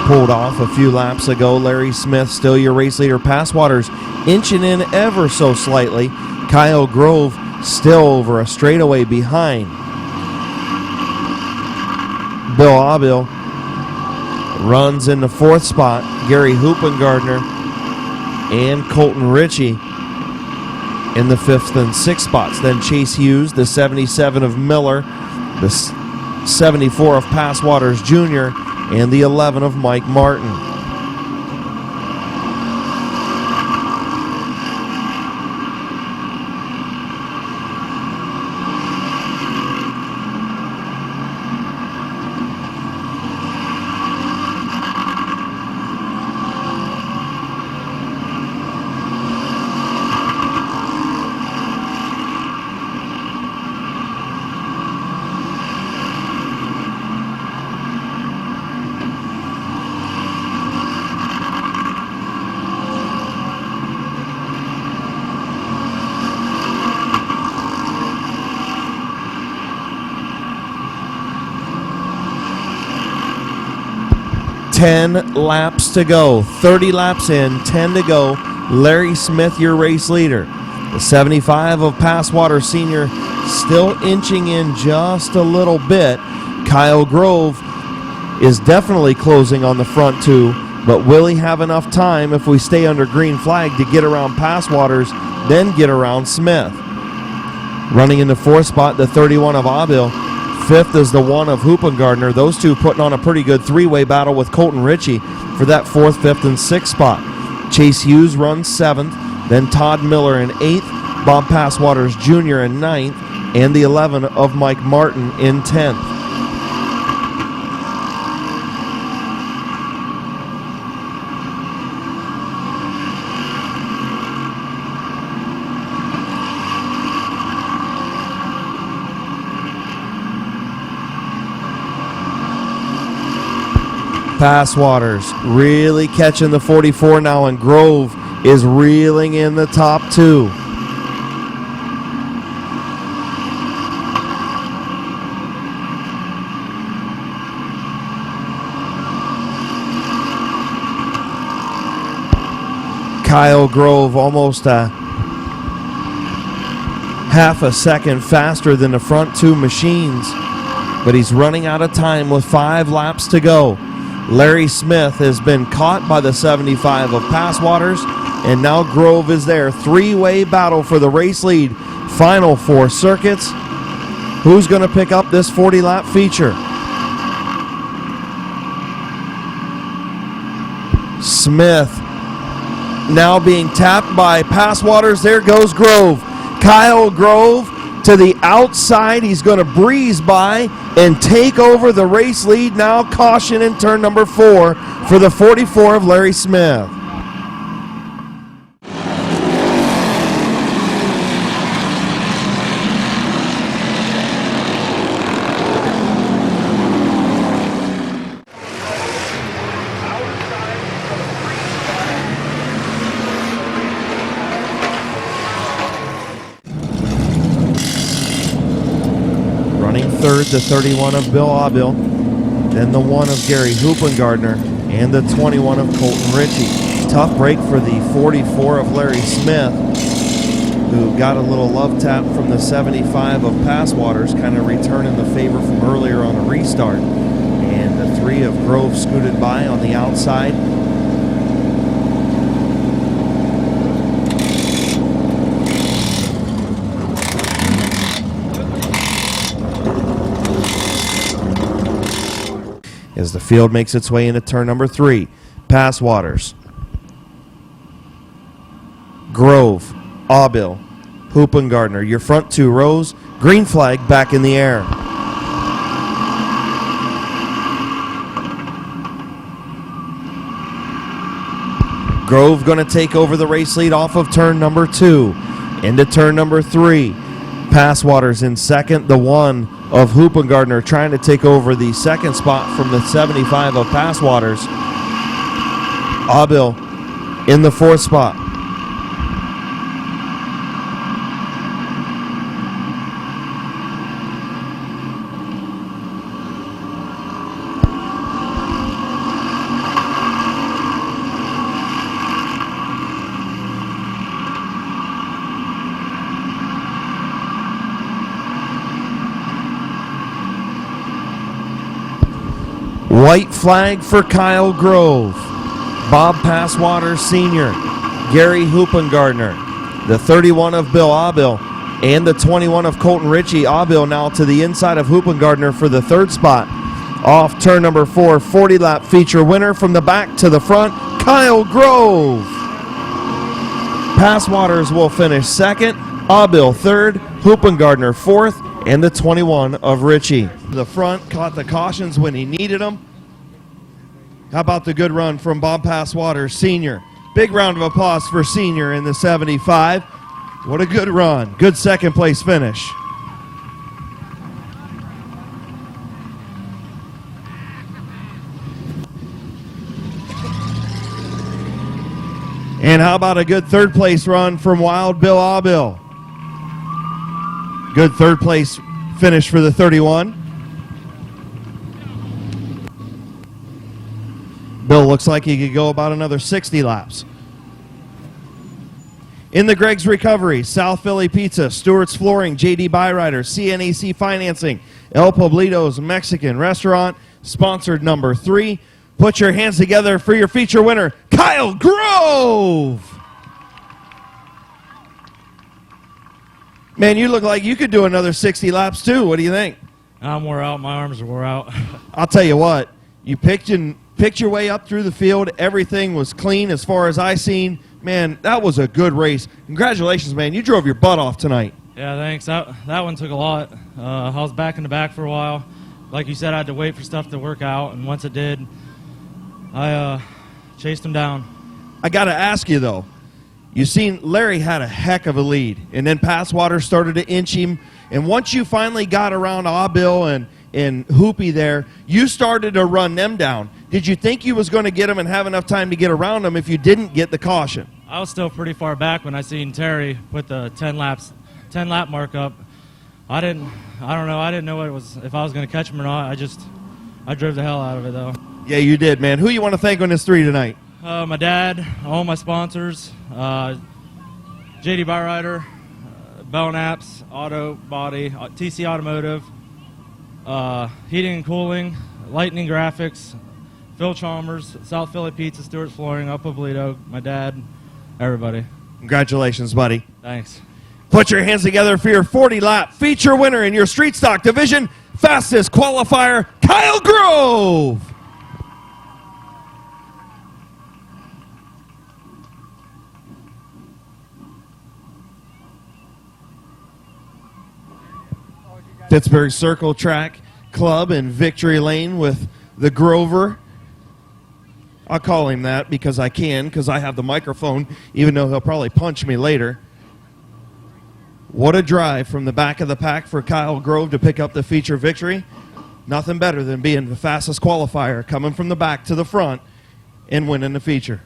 Pulled off a few laps ago. Larry Smith, still your race leader. Passwater's inching in ever so slightly. Kyle Grove still over a straightaway behind. Bill Abil runs in the 4th spot. Gary Hoopengardner and Colton Ritchie in the 5th and 6th spots. Then Chase Hughes, the 77 of Miller, the 74 of Passwaters Jr., and the 11 of Mike Martin. Ten laps to go. 30 laps in, 10 to go. Larry Smith, your race leader. The 75 of Passwater Sr. still inching in just a little bit. Kyle Grove is definitely closing on the front 2, but will he have enough time if we stay under green flag to get around Passwaters, then get around Smith? Running in the 4th spot, the 31 of Abil. 5th is the 1 of Hoopengardner. Those 2 putting on a pretty good 3-way battle with Colton Ritchie for that 4th, 5th, and 6th spot. Chase Hughes runs 7th, then Todd Miller in 8th, Bob Passwaters Jr. in 9th, and the 11 of Mike Martin in 10th. Passwaters really catching the 44 now, and Grove is reeling in the top 2. Kyle Grove almost a half a second faster than the front 2 machines, but he's running out of time with 5 laps to go. Larry Smith has been caught by the 75 of Passwaters, and now Grove is there. 3-way battle for the race lead. Final 4 circuits. Who's going to pick up this 40-lap feature? Smith now being tapped by Passwaters. There goes Grove. Kyle Grove to the outside. He's going to breeze by and take over the race lead. Now caution in turn number 4 for the 44 of Larry Smith. Third, the 31 of Bill Abil, then the 1 of Gary Hoopengardner, and the 21 of Colton Ritchie. Tough break for the 44 of Larry Smith, who got a little love tap from the 75 of Passwaters, kind of returning the favor from earlier on the restart. And the 3 of Grove scooted by on the outside. As the field makes its way into turn number 3, Passwaters Grove, Aubil, Hoopengardner. Your front 2 rows, green flag back in the air. Grove going to take over the race lead off of turn number 2 into turn number 3. Passwater's in second. The 1 of Hoopengardner trying to take over the second spot from the 75 of Passwaters. Aubil in the 4th spot. White flag for Kyle Grove. Bob Passwater Sr., Gary Hoopengardner, the 31 of Bill Aubil, and the 21 of Colton Ritchie. Aubil now to the inside of Hoopengardner for the 3rd spot. Off turn number 4, 40-lap feature winner from the back to the front, Kyle Grove. Passwaters will finish 2nd, Aubil 3rd, Hoopengardner 4th, and the 21 of Ritchie. The front caught the cautions when he needed them. How about the good run from Bob Passwater Sr.? Big round of applause for Sr. in the 75. What a good run. Good second place finish. And how about a good third place run from Wild Bill Aubil? Good third place finish for the 31. Bill looks like he could go about another 60 laps. In the Greg's Recovery, South Philly Pizza, Stewart's Flooring, JD Byrider, CNAC Financing, El Poblito's Mexican Restaurant, sponsored number 3. Put your hands together for your feature winner, Kyle Grove. Man, you look like you could do another 60 laps too. What do you think? I'm wore out. My arms are wore out. I'll tell you what, you picked your way up through the field. Everything was clean as far as I seen. Man, that was a good race. Congratulations, man. You drove your butt off tonight. Yeah, thanks. That one took a lot. I was back in the back for a while. Like you said, I had to wait for stuff to work out, and once it did, I chased him down. I got to ask you, though. You seen Larry had a heck of a lead, and then Passwater started to inch him. And once you finally got around Aubil and Hoopy there, you started to run them down. Did you think you was going to get them and have enough time to get around them if you didn't get the caution? I was still pretty far back when I seen Terry put the 10 lap mark up. I don't know. I didn't know if I was going to catch him or not. I drove the hell out of it though. Yeah, you did, man. Who you want to thank on this 3 tonight? My dad, all my sponsors, JD Byrider, Belknaps, Auto Body, TC Automotive, Heating and Cooling, Lightning Graphics, Phil Chalmers, South Philly Pizza, Stewart's Flooring, Up Oblito, my dad, everybody. Congratulations, buddy. Thanks. Put your hands together for your 40-lap feature winner in your Street Stock Division, fastest qualifier, Kyle Grove. Pittsburgh Circle Track Club in Victory Lane with the Grover. I'll call him that because I can, because I have the microphone, even though he'll probably punch me later. What a drive from the back of the pack for Kyle Grove to pick up the feature victory. Nothing better than being the fastest qualifier, coming from the back to the front and winning the feature.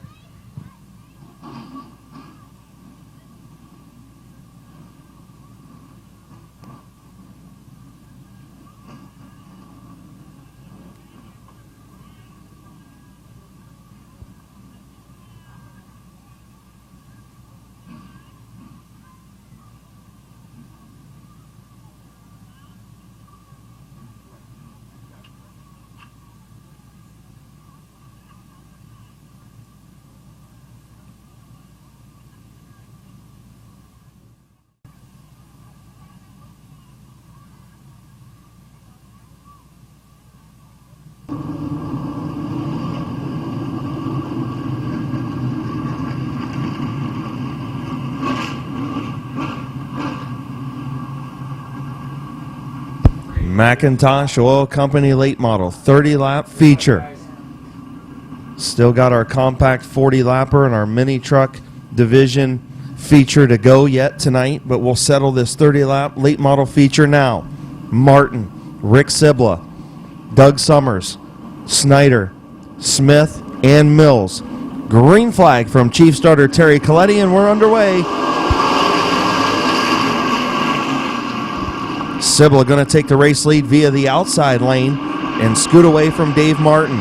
McIntosh Oil Company late model 30-lap feature. Still got our compact 40-lapper and our mini truck division feature to go yet tonight, but we'll settle this 30-lap late model feature now. Martin, Rick Sibla, Doug Summers, Snyder, Smith, and Mills. Green flag from Chief Starter Terry Coletti, and we're underway. Sibla going to take the race lead via the outside lane and scoot away from Dave Martin.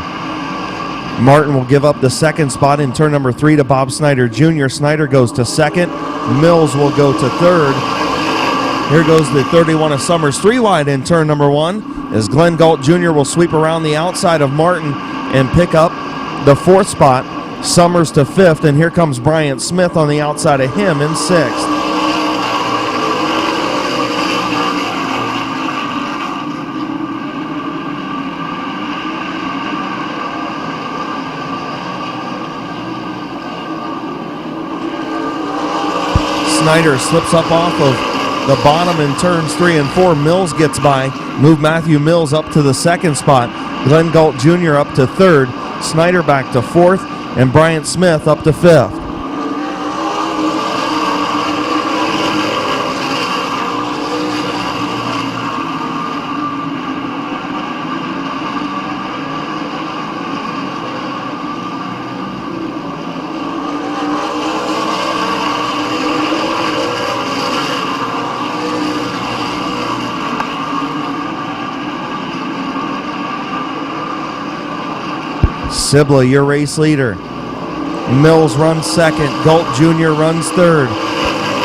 Martin will give up the second spot in turn number 3 to Bob Snyder Jr. Snyder goes to second. Mills will go to third. Here goes the 31 of Summers 3 wide in turn number 1 as Glenn Galt Jr. will sweep around the outside of Martin and pick up the 4th spot. Summers to 5th, and here comes Bryant Smith on the outside of him in 6th. Snyder slips up off of the bottom in turns 3 and 4. Mills gets by. Move Matthew Mills up to the 2nd spot. Glenn Galt Jr. up to 3rd. Snyder back to 4th. And Bryant Smith up to 5th. Sibla, your race leader. Mills runs 2nd. Galt Jr. runs 3rd.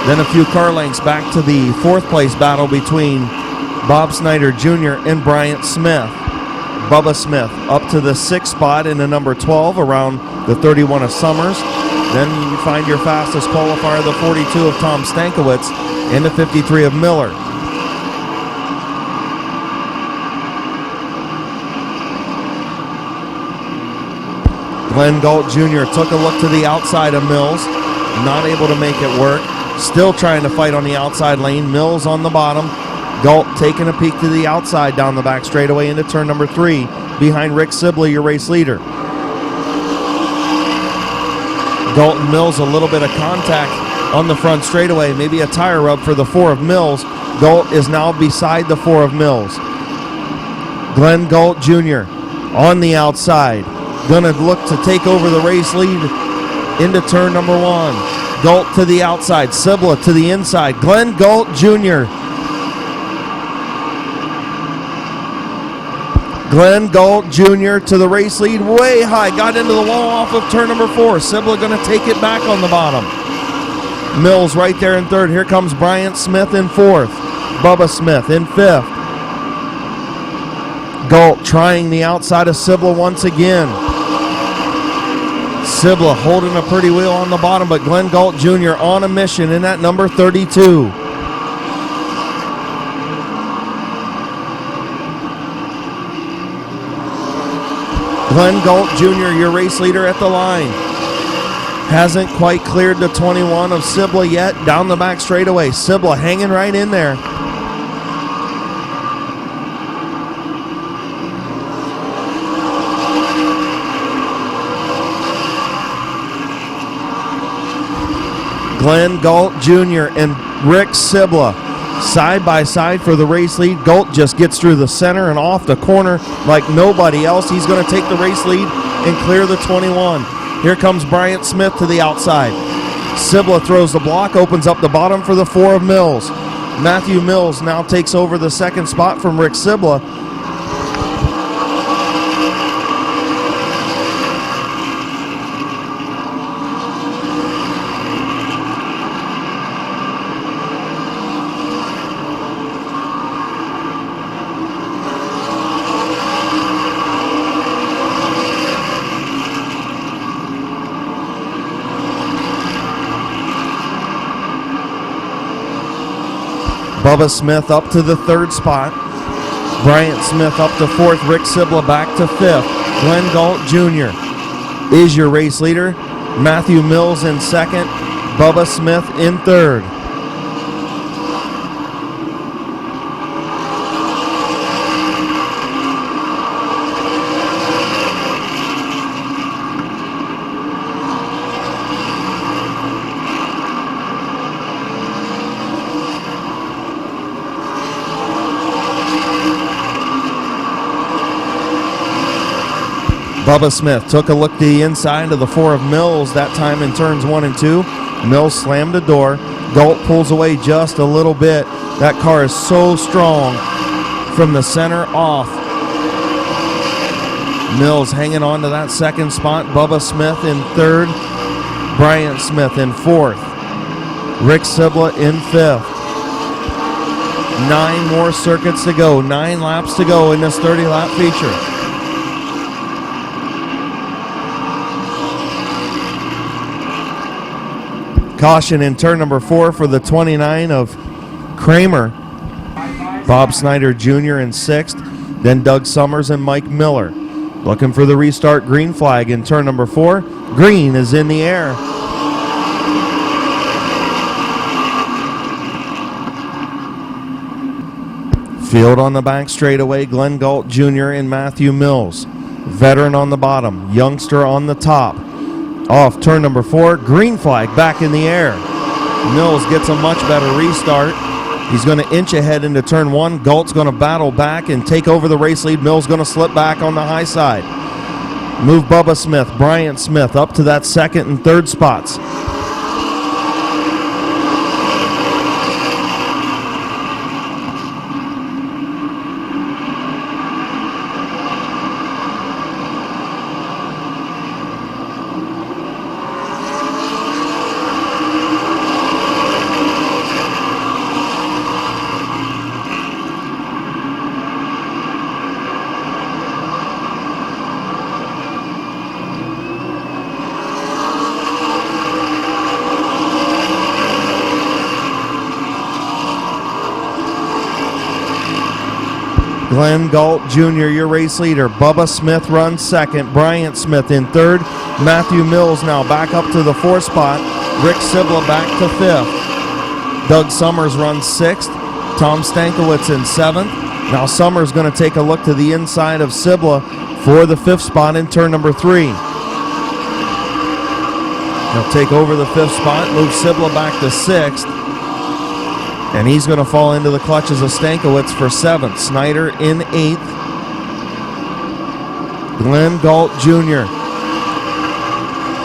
Then a few car lengths back to the 4th place battle between Bob Snyder Jr. and Bryant Smith. Bubba Smith up to the 6th spot in the number 12 around the 31 of Summers. Then you find your fastest qualifier, the 42 of Tom Stankiewicz, and the 53 of Miller. Glenn Galt Jr. took a look to the outside of Mills, not able to make it work. Still trying to fight on the outside lane. Mills on the bottom. Galt taking a peek to the outside down the back straightaway into turn number 3 behind Rick Sibley, your race leader. Galt and Mills, a little bit of contact on the front straightaway, maybe a tire rub for the 4 of Mills. Galt is now beside the 4 of Mills. Glenn Galt Jr. on the outside. Gonna look to take over the race lead into turn number 1. Galt to the outside, Sibla to the inside. Glenn Galt Jr. Glenn Galt Jr. to the race lead, way high. Got into the wall off of turn number 4. Sibla gonna take it back on the bottom. Mills right there in 3rd. Here comes Bryant Smith in 4th. Bubba Smith in 5th. Galt trying the outside of Sibla once again. Sibla holding a pretty wheel on the bottom, but Glenn Galt Jr. on a mission in that number 32. Glenn Galt Jr., your race leader at the line. Hasn't quite cleared the 21 of Sibla yet. Down the back straightaway. Sibla hanging right in there. Glenn Galt Jr. and Rick Sibla side by side for the race lead. Galt just gets through the center and off the corner like nobody else. He's going to take the race lead and clear the 21. Here comes Bryant Smith to the outside. Sibla throws the block, opens up the bottom for the 4 of Mills. Matthew Mills now takes over the 2nd spot from Rick Sibla. Bubba Smith up to the 3rd spot. Bryant Smith up to 4th. Rick Sibla back to 5th. Glenn Galt Jr. is your race leader. Matthew Mills in 2nd. Bubba Smith in 3rd. Bubba Smith took a look to the inside of the 4 of Mills, that time in turns 1 and 2. Mills slammed the door. Galt pulls away just a little bit. That car is so strong from the center off. Mills hanging on to that second spot. Bubba Smith in third. Bryant Smith in fourth. Rick Sibla in fifth. 9 more circuits to go. 9 laps to go in this 30-lap feature. Caution in turn number 4 for the 29 of Kramer. Bob Snyder Jr. in 6th. Then Doug Summers and Mike Miller. Looking for the restart green flag in turn number 4. Green is in the air. Field on the back straightaway, Glenn Galt Jr. and Matthew Mills. Veteran on the bottom, youngster on the top. Off turn number 4, green flag back in the air. Mills gets a much better restart. He's going to inch ahead into turn 1. Galt's going to battle back and take over the race lead. Mills going to slip back on the high side. Move Bubba Smith, Bryant Smith up to that second and third spots. Glenn Galt Jr., your race leader. Bubba Smith runs second. Bryant Smith in third. Matthew Mills now back up to the 4th spot. Rick Sibla back to 5th. Doug Summers runs 6th. Tom Stankiewicz in 7th. Now Summers going to take a look to the inside of Sibla for the 5th spot in turn number 3. He'll take over the 5th spot, move Sibla back to 6th. And he's going to fall into the clutches of Stankiewicz for 7th. Snyder in 8th. Glenn Galt Jr.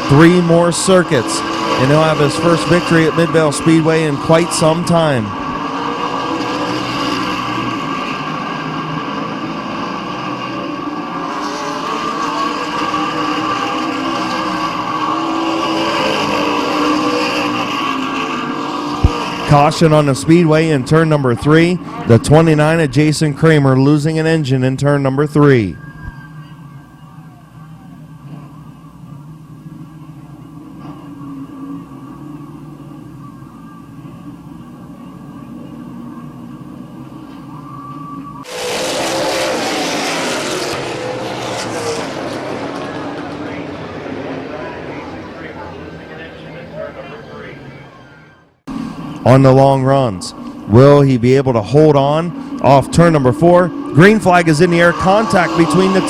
3 more circuits, and he'll have his first victory at Midvale Speedway in quite some time. Caution on the speedway in turn number 3. The 29 of Jason Kramer losing an engine in turn number 3. On the long runs, will he be able to hold on off turn number 4? Green flag is in the air. Contact between the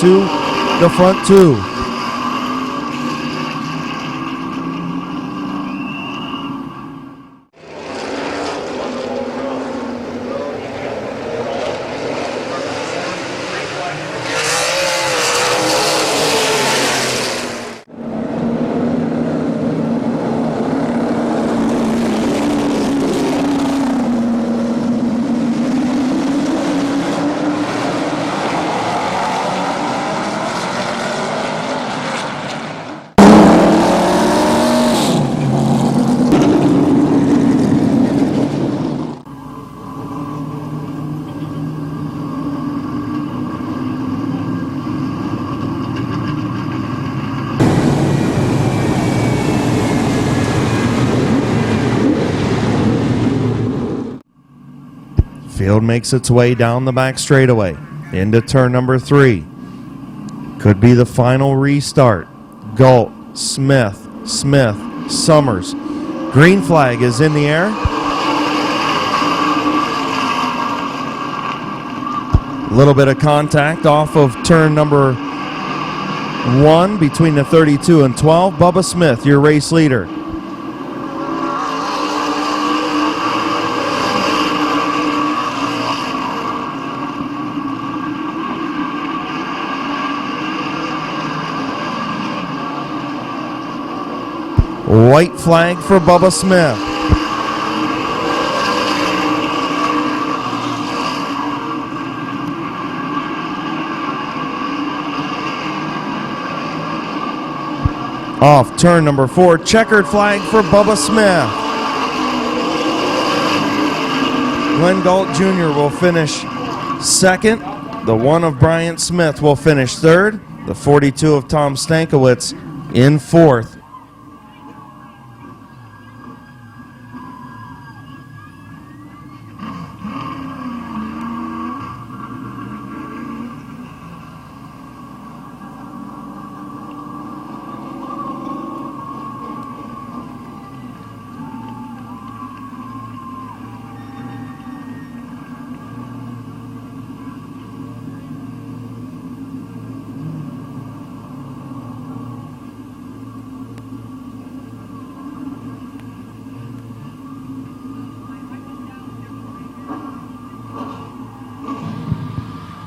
front two. Field makes its way down the back straightaway into turn number 3. Could be the final restart. Galt, Smith, Summers. Green flag is in the air. A little bit of contact off of turn number 1 between the 32 and 12. Bubba Smith, your race leader. White flag for Bubba Smith. Off turn number 4, checkered flag for Bubba Smith. Glenn Galt Jr. will finish second. The 1 of Bryant Smith will finish third. The 42 of Tom Stankiewicz in fourth.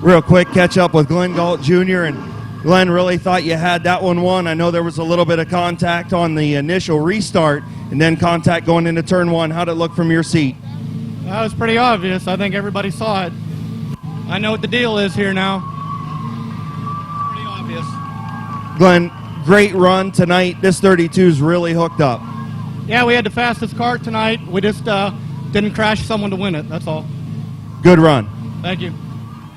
Real quick catch up with Glenn Galt Jr. and Glenn, really thought you had that one won. I know there was a little bit of contact on the initial restart and then contact going into turn 1. How'd it look from your seat? That was pretty obvious. I think everybody saw it. I know what the deal is here now. Pretty obvious. Glenn, great run tonight. This 32's really hooked up. Yeah, we had the fastest car tonight. We just didn't crash someone to win it. That's all. Good run. Thank you.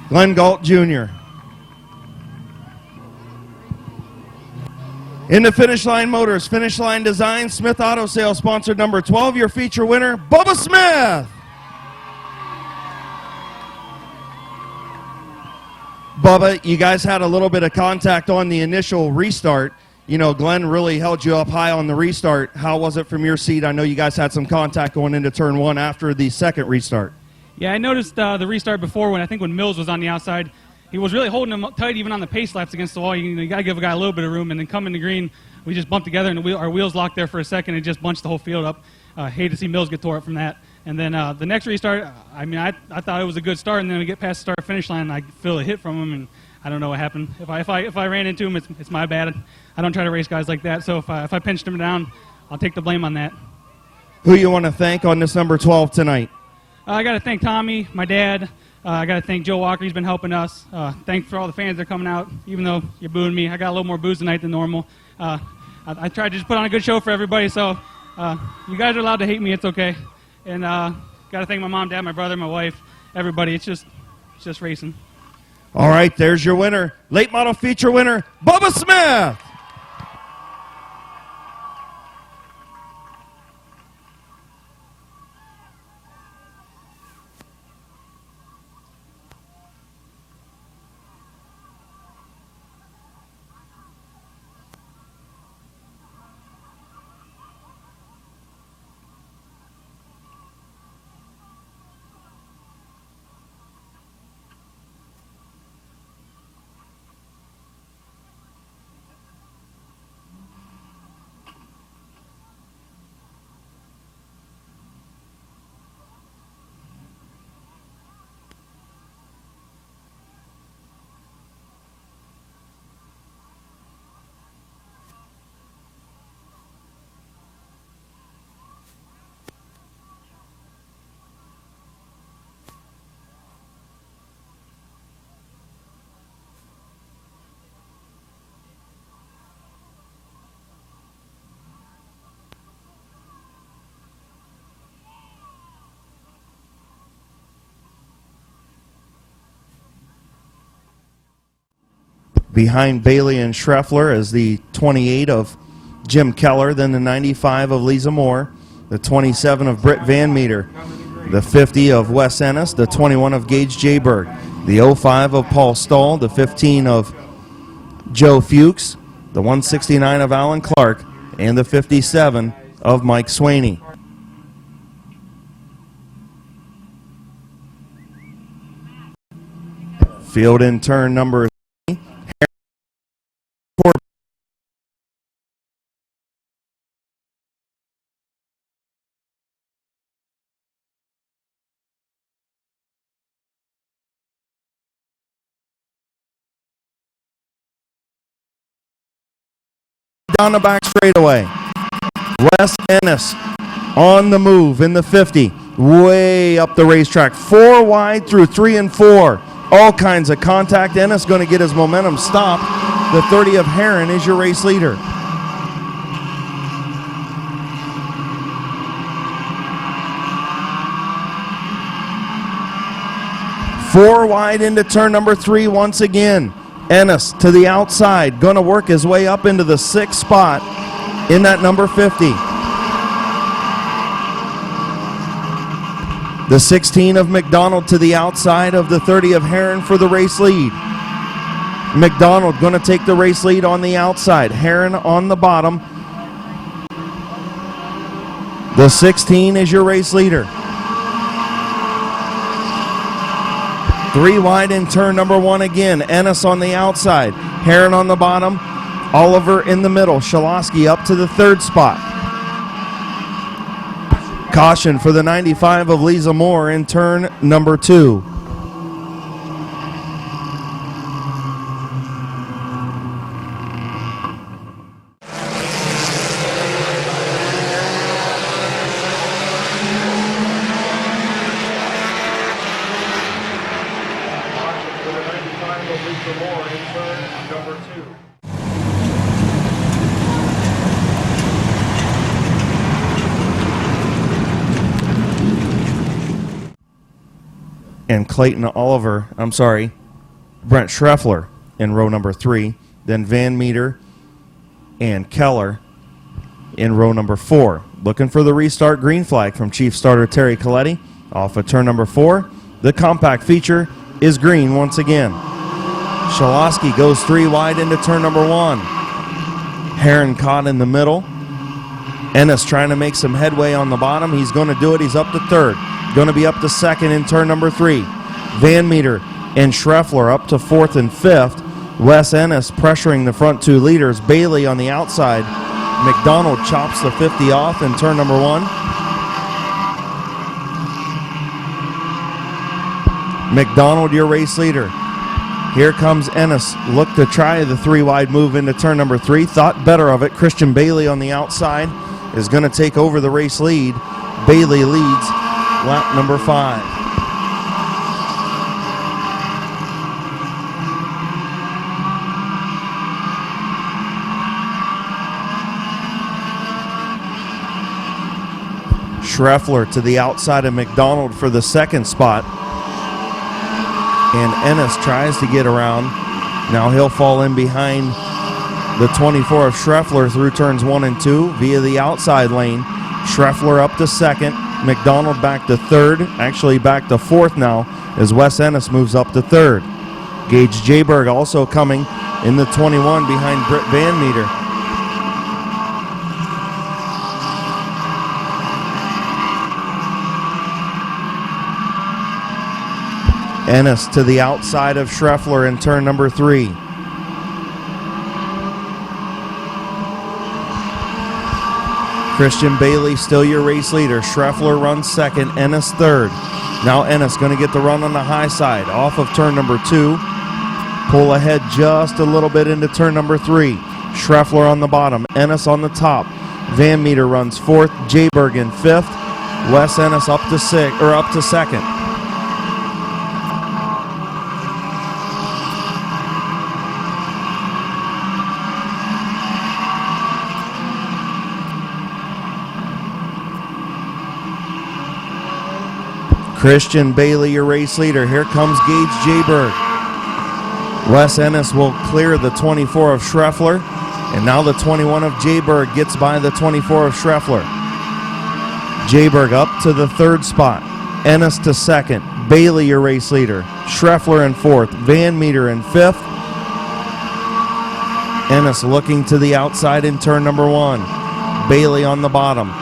Glenn Galt Jr. In the Finish Line Motors, Finish Line Design, Smith Auto Sales, sponsored number 12, your feature winner, Bubba Smith. Bubba, you guys had a little bit of contact on the initial restart. You know, Glenn really held you up high on the restart. How was it from your seat? I know you guys had some contact going into turn 1 after the second restart. Yeah, I noticed the restart before when Mills was on the outside. He was really holding him up tight even on the pace laps against the wall. You got to give a guy a little bit of room. And then coming to green, we just bumped together and our wheels locked there for a second and just bunched the whole field up. Hate to see Mills get tore up from that. And then the next restart, I mean, I thought it was a good start. And then we get past the start-finish line and I feel a hit from him. And I don't know what happened. If I ran into him, it's my bad. I don't try to race guys like that. So if I pinched him down, I'll take the blame on that. Who you want to thank on this number 12 tonight? I got to thank Tommy, my dad. I got to thank Joe Walker. He's been helping us. Thanks for all the fans that are coming out, even though you're booing me. I got a little more booze tonight than normal. I tried to just put on a good show for everybody, so you guys are allowed to hate me. It's okay. And got to thank my mom, dad, my brother, my wife, everybody. It's just racing. All right, there's your winner. Late model feature winner, Bubba Smith. Behind Bailey and Schreffler is the 28 of Jim Keller, then the 95 of Lisa Moore, the 27 of Britt Van Meter, the 50 of Wes Ennis, the 21 of Gage J. Berg, the 05 of Paul Stahl, the 15 of Joe Fuchs, the 169 of Alan Clark, and the 57 of Mike Swaney. Field in turn number 3. Down the back straightaway. Wes Ennis on the move in the 50, way up the racetrack. 4 wide through 3 and 4. All kinds of contact. Ennis going to get his momentum stopped. The 30 of Heron is your race leader. Four wide into turn number 3 once again. Ennis to the outside, going to work his way up into the 6th spot in that number 50. The 16 of McDonald to the outside of the 30 of Heron for the race lead. McDonald going to take the race lead on the outside. Heron on the bottom. The 16 is your race leader. 3 wide in turn number 1 again. Ennis on the outside. Heron on the bottom. Oliver in the middle. Shalosky up to the 3rd spot. Caution for the 95 of Lisa Moore in turn number 2. And Brent Schreffler in row number 3. Then Van Meter and Keller in row number 4. Looking for the restart green flag from Chief Starter Terry Coletti. Off of turn number 4. The compact feature is green once again. Shalosky goes 3 wide into turn number 1. Heron caught in the middle. Ennis trying to make some headway on the bottom. He's going to do it. He's up to 3rd. Going to be up to 2nd in turn number 3. Van Meter and Schreffler up to 4th and 5th. Wes Ennis pressuring the front 2 leaders. Bailey on the outside. McDonald chops the 50 off in turn number 1. McDonald, your race leader. Here comes Ennis. Look to try the 3 wide move into turn number 3. Thought better of it. Christian Bailey on the outside is going to take over the race lead. Bailey leads lap number 5. Schreffler to the outside of McDonald for the 2nd spot. And Ennis tries to get around. Now he'll fall in behind the 24 of Schreffler through turns 1 and 2 via the outside lane. Schreffler up to 2nd. McDonald back to 3rd. Actually back to 4th now as Wes Ennis moves up to 3rd. Gage Jayberg also coming in the 21 behind Britt Van Meter. Ennis to the outside of Schreffler in turn number 3. Christian Bailey still your race leader. Schreffler runs 2nd, Ennis 3rd. Now Ennis going to get the run on the high side off of turn number 2. Pull ahead just a little bit into turn number 3. Schreffler on the bottom, Ennis on the top. Van Meter runs 4th, Jayberg in 5th. Wes Ennis up to 2nd. Christian Bailey, your race leader. Here comes Gage Jayberg. Wes Ennis will clear the 24 of Schreffler. And now the 21 of Jayberg gets by the 24 of Schreffler. Jayberg up to the 3rd spot. Ennis to 2nd. Bailey, your race leader. Schreffler in 4th. Van Meter in 5th. Ennis looking to the outside in turn number 1. Bailey on the bottom.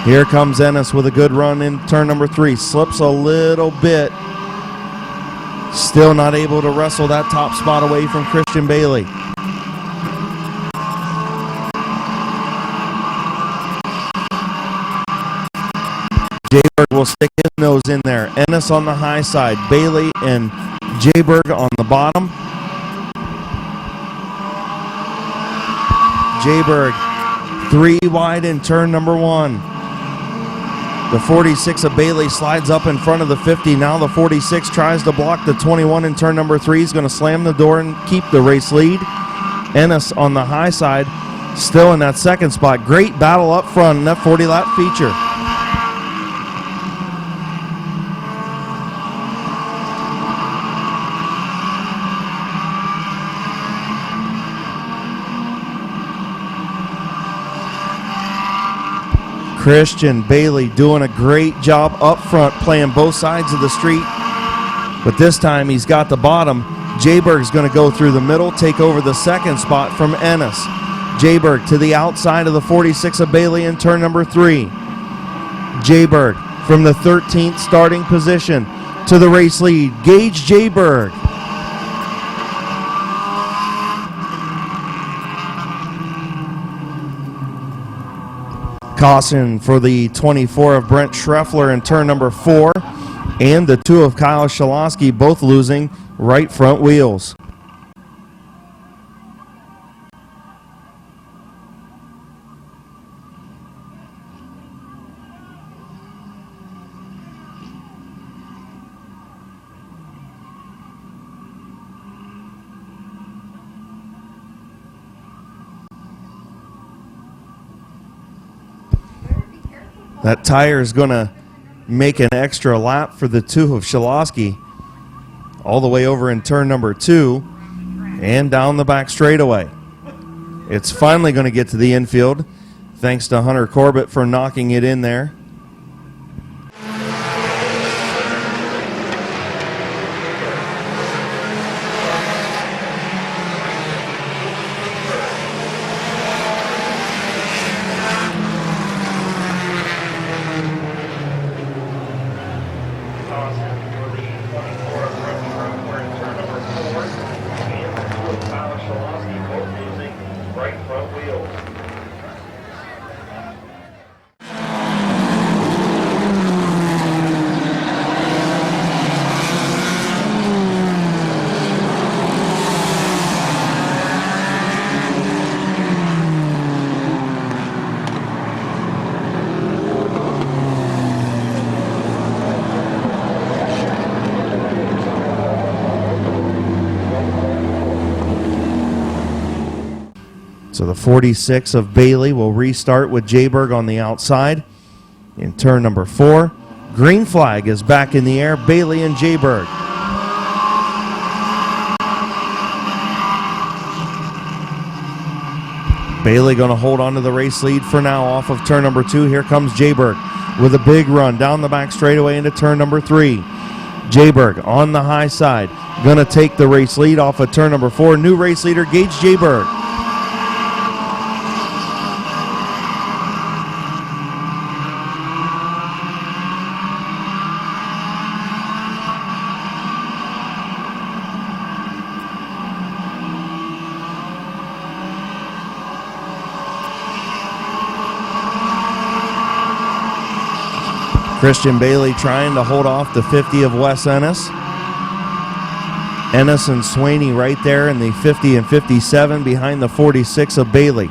Here comes Ennis with a good run in turn number 3. Slips a little bit. Still not able to wrestle that top spot away from Christian Bailey. Jayberg will stick his nose in there. Ennis on the high side. Bailey and Jayberg on the bottom. Jayberg 3 wide in turn number 1. The 46 of Bailey slides up in front of the 50. Now the 46 tries to block the 21 in turn number 3. He's going to slam the door and keep the race lead. Ennis on the high side, still in that second spot. Great battle up front in that 40-lap feature. Christian Bailey doing a great job up front, playing both sides of the street. But this time he's got the bottom. Jayberg's going to go through the middle, take over the second spot from Ennis. Jayberg to the outside of the 46 of Bailey in turn number 3. Jayberg from the 13th starting position to the race lead. Gage Jayberg. Caution for the 24 of Brent Schreffler in turn number 4, and the 2 of Kyle Shalosky both losing right front wheels. That tire is going to make an extra lap for the 2 of Shalosky all the way over in turn number 2 and down the back straightaway. It's finally going to get to the infield thanks to Hunter Corbett for knocking it in there. So the 46 of Bailey will restart with Jayberg on the outside in turn number 4. Green flag is back in the air. Bailey and Jayberg. Bailey going to hold on to the race lead for now off of turn number 2. Here comes Jayberg with a big run down the back straightaway into turn number 3. Jayberg on the high side. Going to take the race lead off of turn number 4. New race leader, Gage Jayberg. Christian Bailey trying to hold off the 50 of Wes Ennis. Ennis and Swaney right there in the 50 and 57 behind the 46 of Bailey.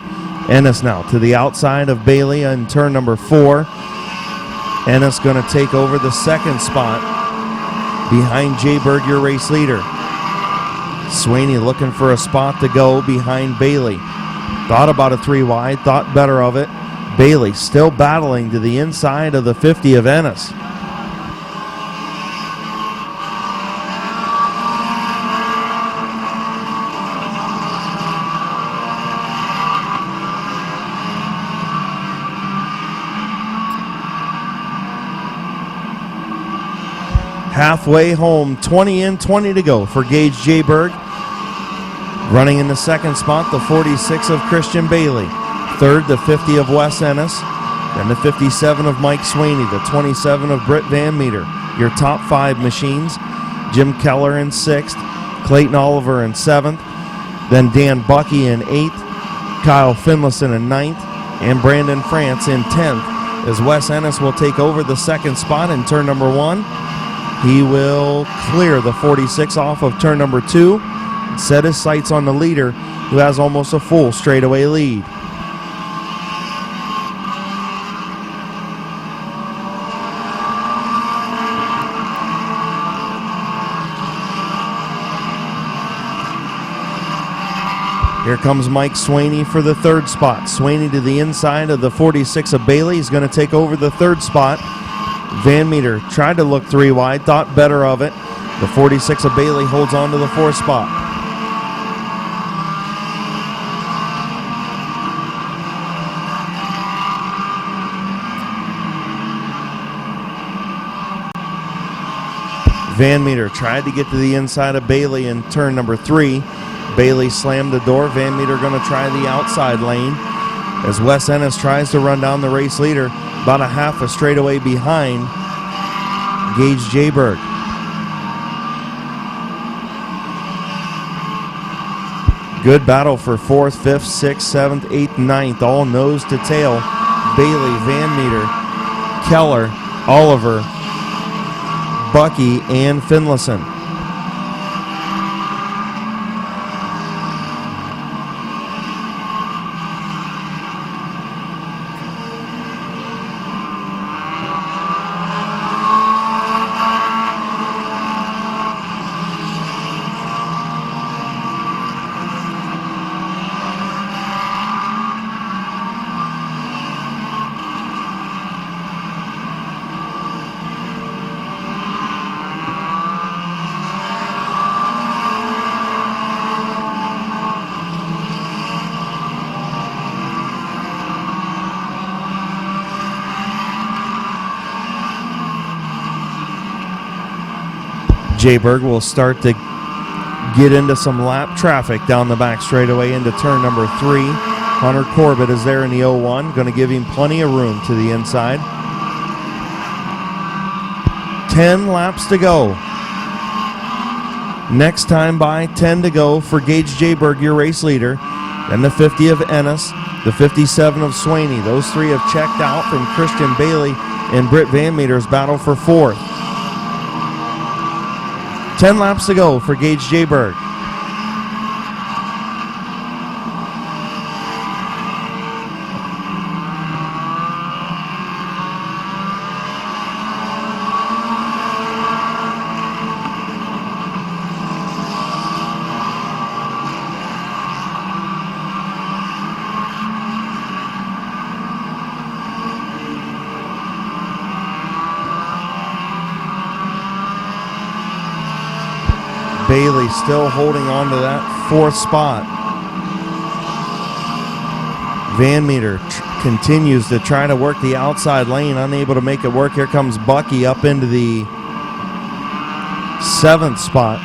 Ennis now to the outside of Bailey in turn number 4. Ennis going to take over the second spot behind Jayberg, your race leader. Swaney looking for a spot to go behind Bailey. Thought about a 3 wide, thought better of it. Bailey still battling to the inside of the 50 of Ennis. Halfway home, 20 in, 20 to go for Gage Jayberg. Running in the second spot, the 46 of Christian Bailey. Third, the 50 of Wes Ennis. Then the 57 of Mike Swaney, the 27 of Britt Van Meter. Your top 5 machines. Jim Keller in 6th. Clayton Oliver in 7th. Then Dan Bucky in 8th. Kyle Finlayson in 9th. And Brandon France in 10th. As Wes Ennis will take over the second spot in turn number 1. He will clear the 46 off of turn number 2. Set his sights on the leader, who has almost a full straightaway lead. Here comes Mike Swaney for the third spot. Swaney to the inside of the 46 of Bailey. He's going to take over the third spot. Van Meter tried to look 3 wide, thought better of it. The 46 of Bailey holds on to the fourth spot. Van Meter tried to get to the inside of Bailey in turn number 3. Bailey slammed the door. Van Meter going to try the outside lane as Wes Ennis tries to run down the race leader, about a half a straightaway behind Gage Jayberg. Good battle for 4th, 5th, 6th, 7th, 8th, 9th, all nose to tail. Bailey, Van Meter, Keller, Oliver, Bucky, and Finlayson. Jayberg will start to get into some lap traffic down the back straightaway into turn number 3. Hunter Corbett is there in the 01, going to give him plenty of room to the inside. 10 laps to go. Next time by, 10 to go for Gage Jayberg, your race leader. Then the 50 of Ennis, the 57 of Swaney. Those three have checked out from Christian Bailey and Britt Van Meter's battle for 4th. 10 laps to go for Gage Jayberg. Bailey still holding on to that 4th spot. Van Meter continues to try to work the outside lane, unable to make it work. Here comes Bucky up into the 7th spot.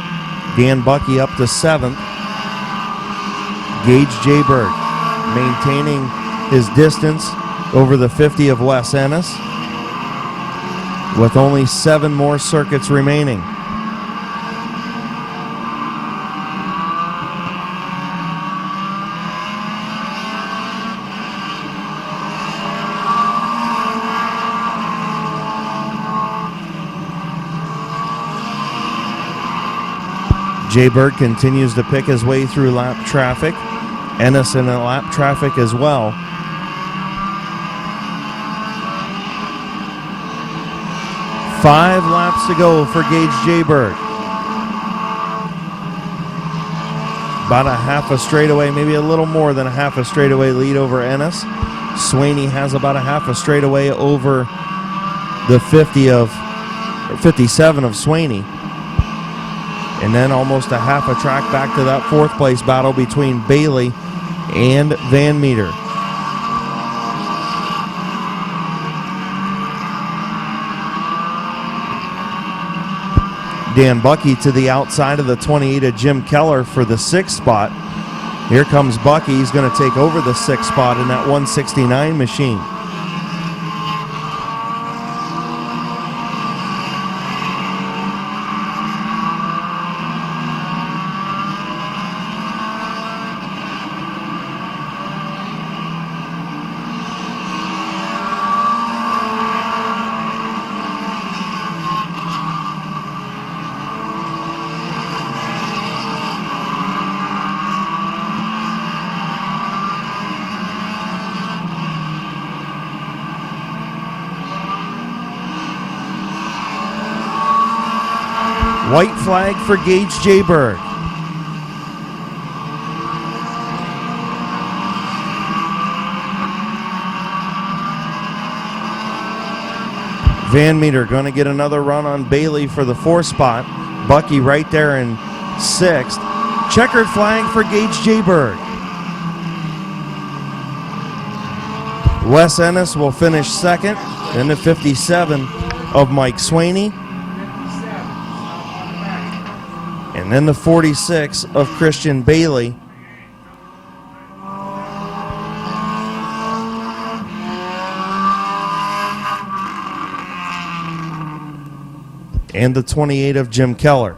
Dan Bucky up to 7th. Gage Jayberg maintaining his distance over the 50 of Wes Ennis with only 7 more circuits remaining. Jayberg continues to pick his way through lap traffic. Ennis in lap traffic as well. Five laps to go for Gage Jayberg. About a half a straightaway, maybe a little more than a half a straightaway lead over Ennis. Swaney has about a half a straightaway over the 57 of Swaney. And then almost a half a track back to that 4th place battle between Bailey and Van Meter. Dan Bucky to the outside of the 28 of Jim Keller for the 6th spot. Here comes Bucky. He's going to take over the 6th spot in that 169 machine. White flag for Gage Jayberg. Van Meter going to get another run on Bailey for the 4th spot. Bucky right there in 6th. Checkered flag for Gage Jayberg. Wes Ennis will finish 2nd. Then the 57 of Mike Swaney. And then the 46 of Christian Bailey. And the 28 of Jim Keller.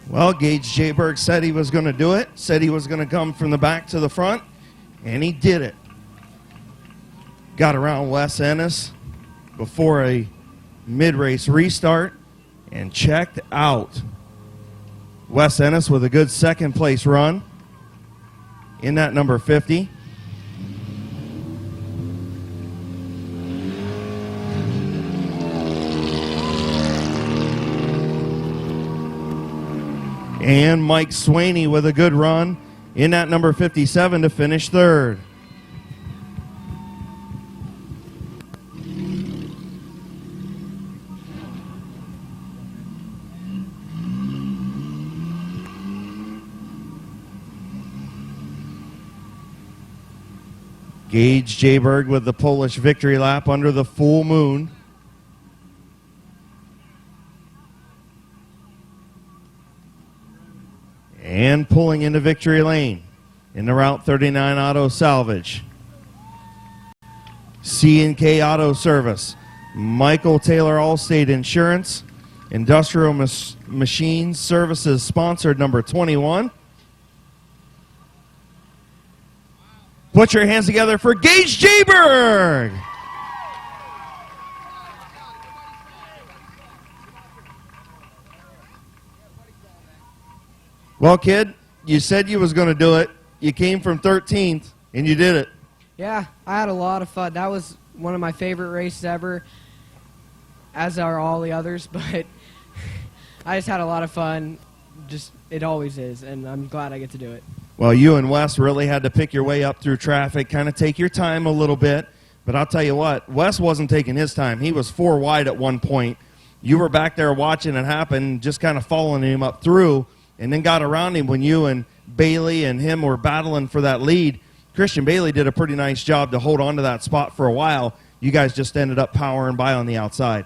Well, Gage Jayberg said he was going to do it, said he was going to come from the back to the front, and he did it. Got around Wes Ennis before a mid-race restart and checked out. Wes Ennis with a good 2nd place run in that number 50. And Mike Swaney with a good run in that number 57 to finish 3rd. Gage Jayberg with the Polish victory lap under the full moon. And pulling into victory lane in the Route 39 Auto Salvage. C&K Auto Service, Michael Taylor Allstate Insurance, Industrial Machines Services sponsored number 21. Put your hands together for Gage Jayberg. Well, kid, you said you was going to do it. You came from 13th, and you did it. Yeah, I had a lot of fun. That was one of my favorite races ever, as are all the others, but I just had a lot of fun. Just, it always is, and I'm glad I get to do it. Well, you and Wes really had to pick your way up through traffic, kind of take your time a little bit. But I'll tell you what, Wes wasn't taking his time. He was 4 wide at one point. You were back there watching it happen, just kind of following him up through, and then got around him when you and Bailey and him were battling for that lead. Christian Bailey did a pretty nice job to hold on to that spot for a while. You guys just ended up powering by on the outside.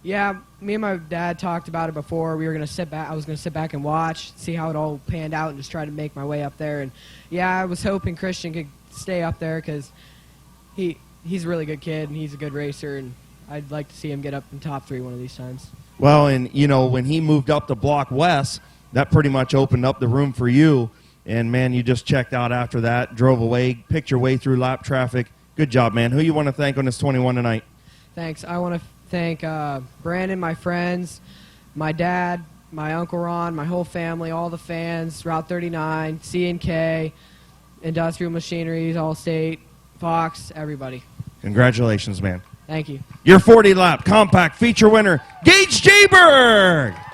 Yeah, me and my dad talked about it before. We were going to sit back. I was going to sit back and watch, see how it all panned out, and just try to make my way up there. And yeah, I was hoping Christian could stay up there because he's a really good kid and he's a good racer, and I'd like to see him get up in top 3 one of these times. Well, and you know, when he moved up to block Wes, that pretty much opened up the room for you. And man, you just checked out after that, drove away, picked your way through lap traffic. Good job, man. Who you want to thank on this 21 tonight? Thanks. I want to thank Brandon, my friends, my dad, my Uncle Ron, my whole family, all the fans, Route 39, C&K, Industrial Machineries, Allstate, Fox, everybody. Congratulations, man. Thank you. Your 40-lap compact feature winner, Gage Jayberg.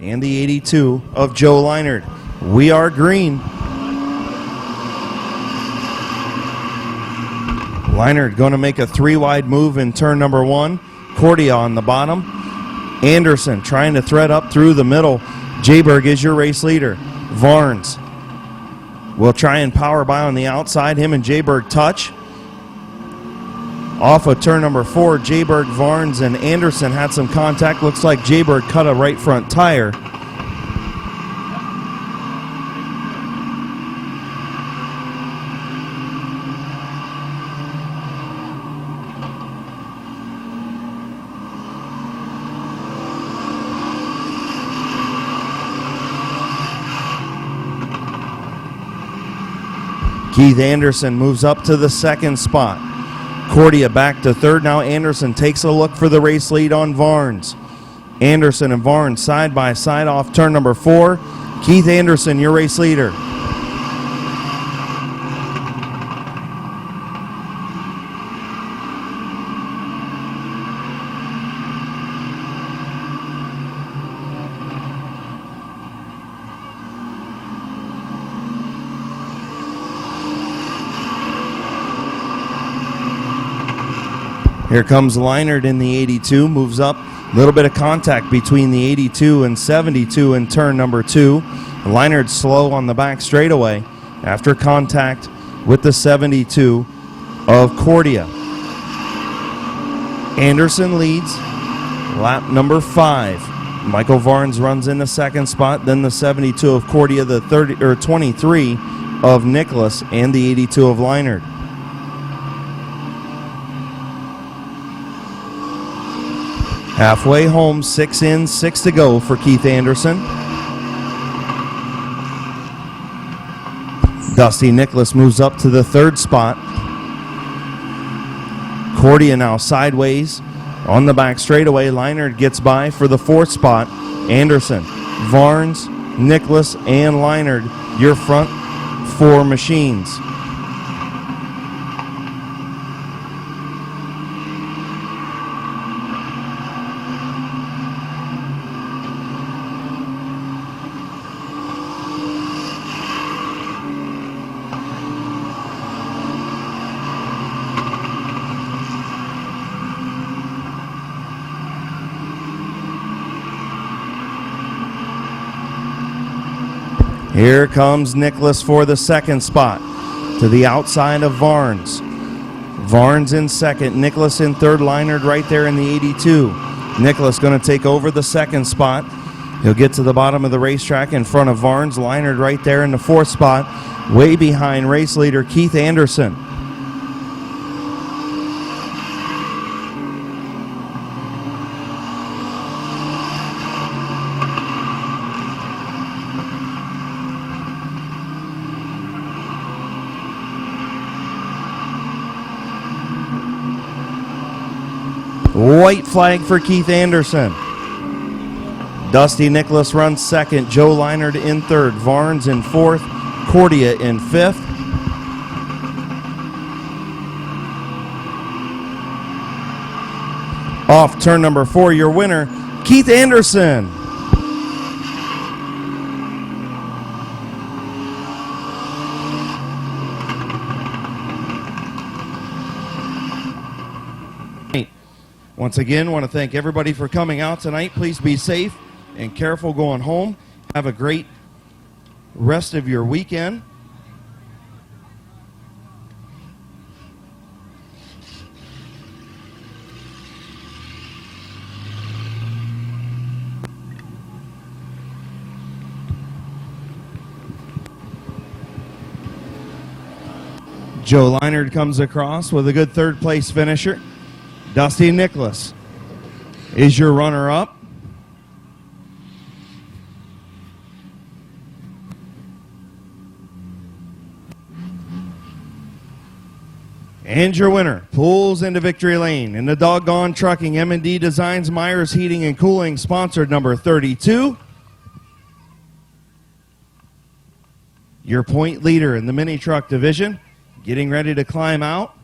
And the 82 of Joe Leinert. We are green. Leinert going to make a 3-wide move in turn number 1. Cordia on the bottom. Anderson trying to thread up through the middle. Jayberg is your race leader. Varnes will try and power by on the outside. Him and Jayberg touch. Off of turn number 4, Jayberg, Varnes, and Anderson had some contact. Looks like Jayberg cut a right front tire. Keith Anderson moves up to the second spot. Cordia back to third. Now Anderson takes a look for the race lead on Varnes. Anderson and Varnes side by side off turn number 4. Keith Anderson, your race leader. Here comes Leinert in the 82, moves up. A little bit of contact between the 82 and 72 in turn number 2. Leinert slow on the back straightaway after contact with the 72 of Cordia. Anderson leads lap number 5. Michael Varnes runs in the second spot, then the 72 of Cordia, the 23 of Nicholas, and the 82 of Leinert. Halfway home, 6 in, 6 to go for Keith Anderson. Dusty Nicholas moves up to the third spot. Cordia now sideways on the back straightaway. Leinert gets by for the fourth spot. Anderson, Varnes, Nicholas, and Leinert, your front 4 machines. Here comes Nicholas for the second spot to the outside of Varnes. Varnes in second, Nicholas in third, Leinert right there in the 82. Nicholas going to take over the second spot. He'll get to the bottom of the racetrack in front of Varnes. Leinert right there in the fourth spot, way behind race leader Keith Anderson. White flag for Keith Anderson. Dusty Nicholas runs second. Joe Leinert in third. Varnes in fourth. Cordia in fifth. Off turn number 4, your winner, Keith Anderson. Once again, want to thank everybody for coming out tonight. Please be safe and careful going home. Have a great rest of your weekend. Joe Leinert comes across with a good third place finisher. Dusty Nicholas is your runner-up. And your winner pulls into victory lane in the Doggone Trucking M&D Designs Myers Heating and Cooling, sponsored number 32. Your point leader in the mini truck division, getting ready to climb out.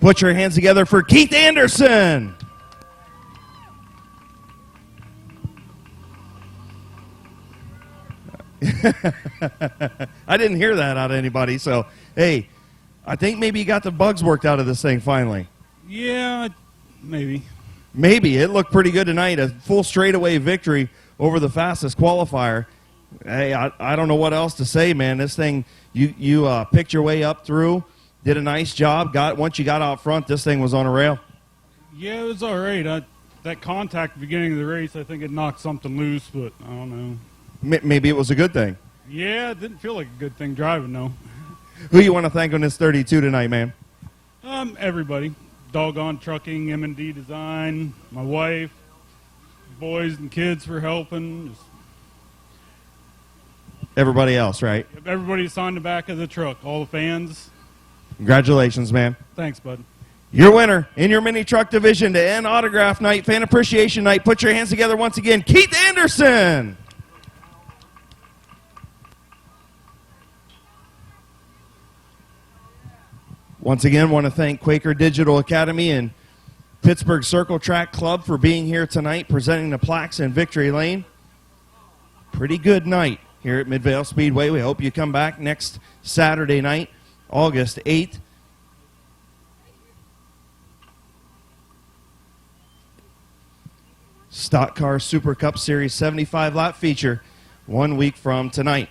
Put your hands together for Keith Anderson. I didn't hear that out of anybody, so hey, I think maybe you got the bugs worked out of this thing finally. Yeah, maybe. Maybe. It looked pretty good tonight. A full straightaway victory over the fastest qualifier. Hey, I don't know what else to say, man. This thing, you picked your way up through, did a nice job. Once you got out front, this thing was on a rail. Yeah, it was all right. That contact at the beginning of the race, I think it knocked something loose, but I don't know. Maybe it was a good thing. Yeah, it didn't feel like a good thing driving, though. Who you want to thank on this 32 tonight, man? Everybody. Doggone Trucking, M&D Design, my wife, boys and kids for helping. Everybody else, right? Everybody that's on the back of the truck, all the fans. Congratulations, man. Thanks, bud. Your winner in your mini truck division to end autograph night, fan appreciation night. Put your hands together once again. Keith Anderson. Once again, want to thank Quaker Digital Academy and Pittsburgh Circle Track Club for being here tonight, presenting the plaques in Victory Lane. Pretty good night here at Midvale Speedway. We hope you come back next Saturday night, August 8th. Stock Car Super Cup Series 75 lap feature 1 week from tonight.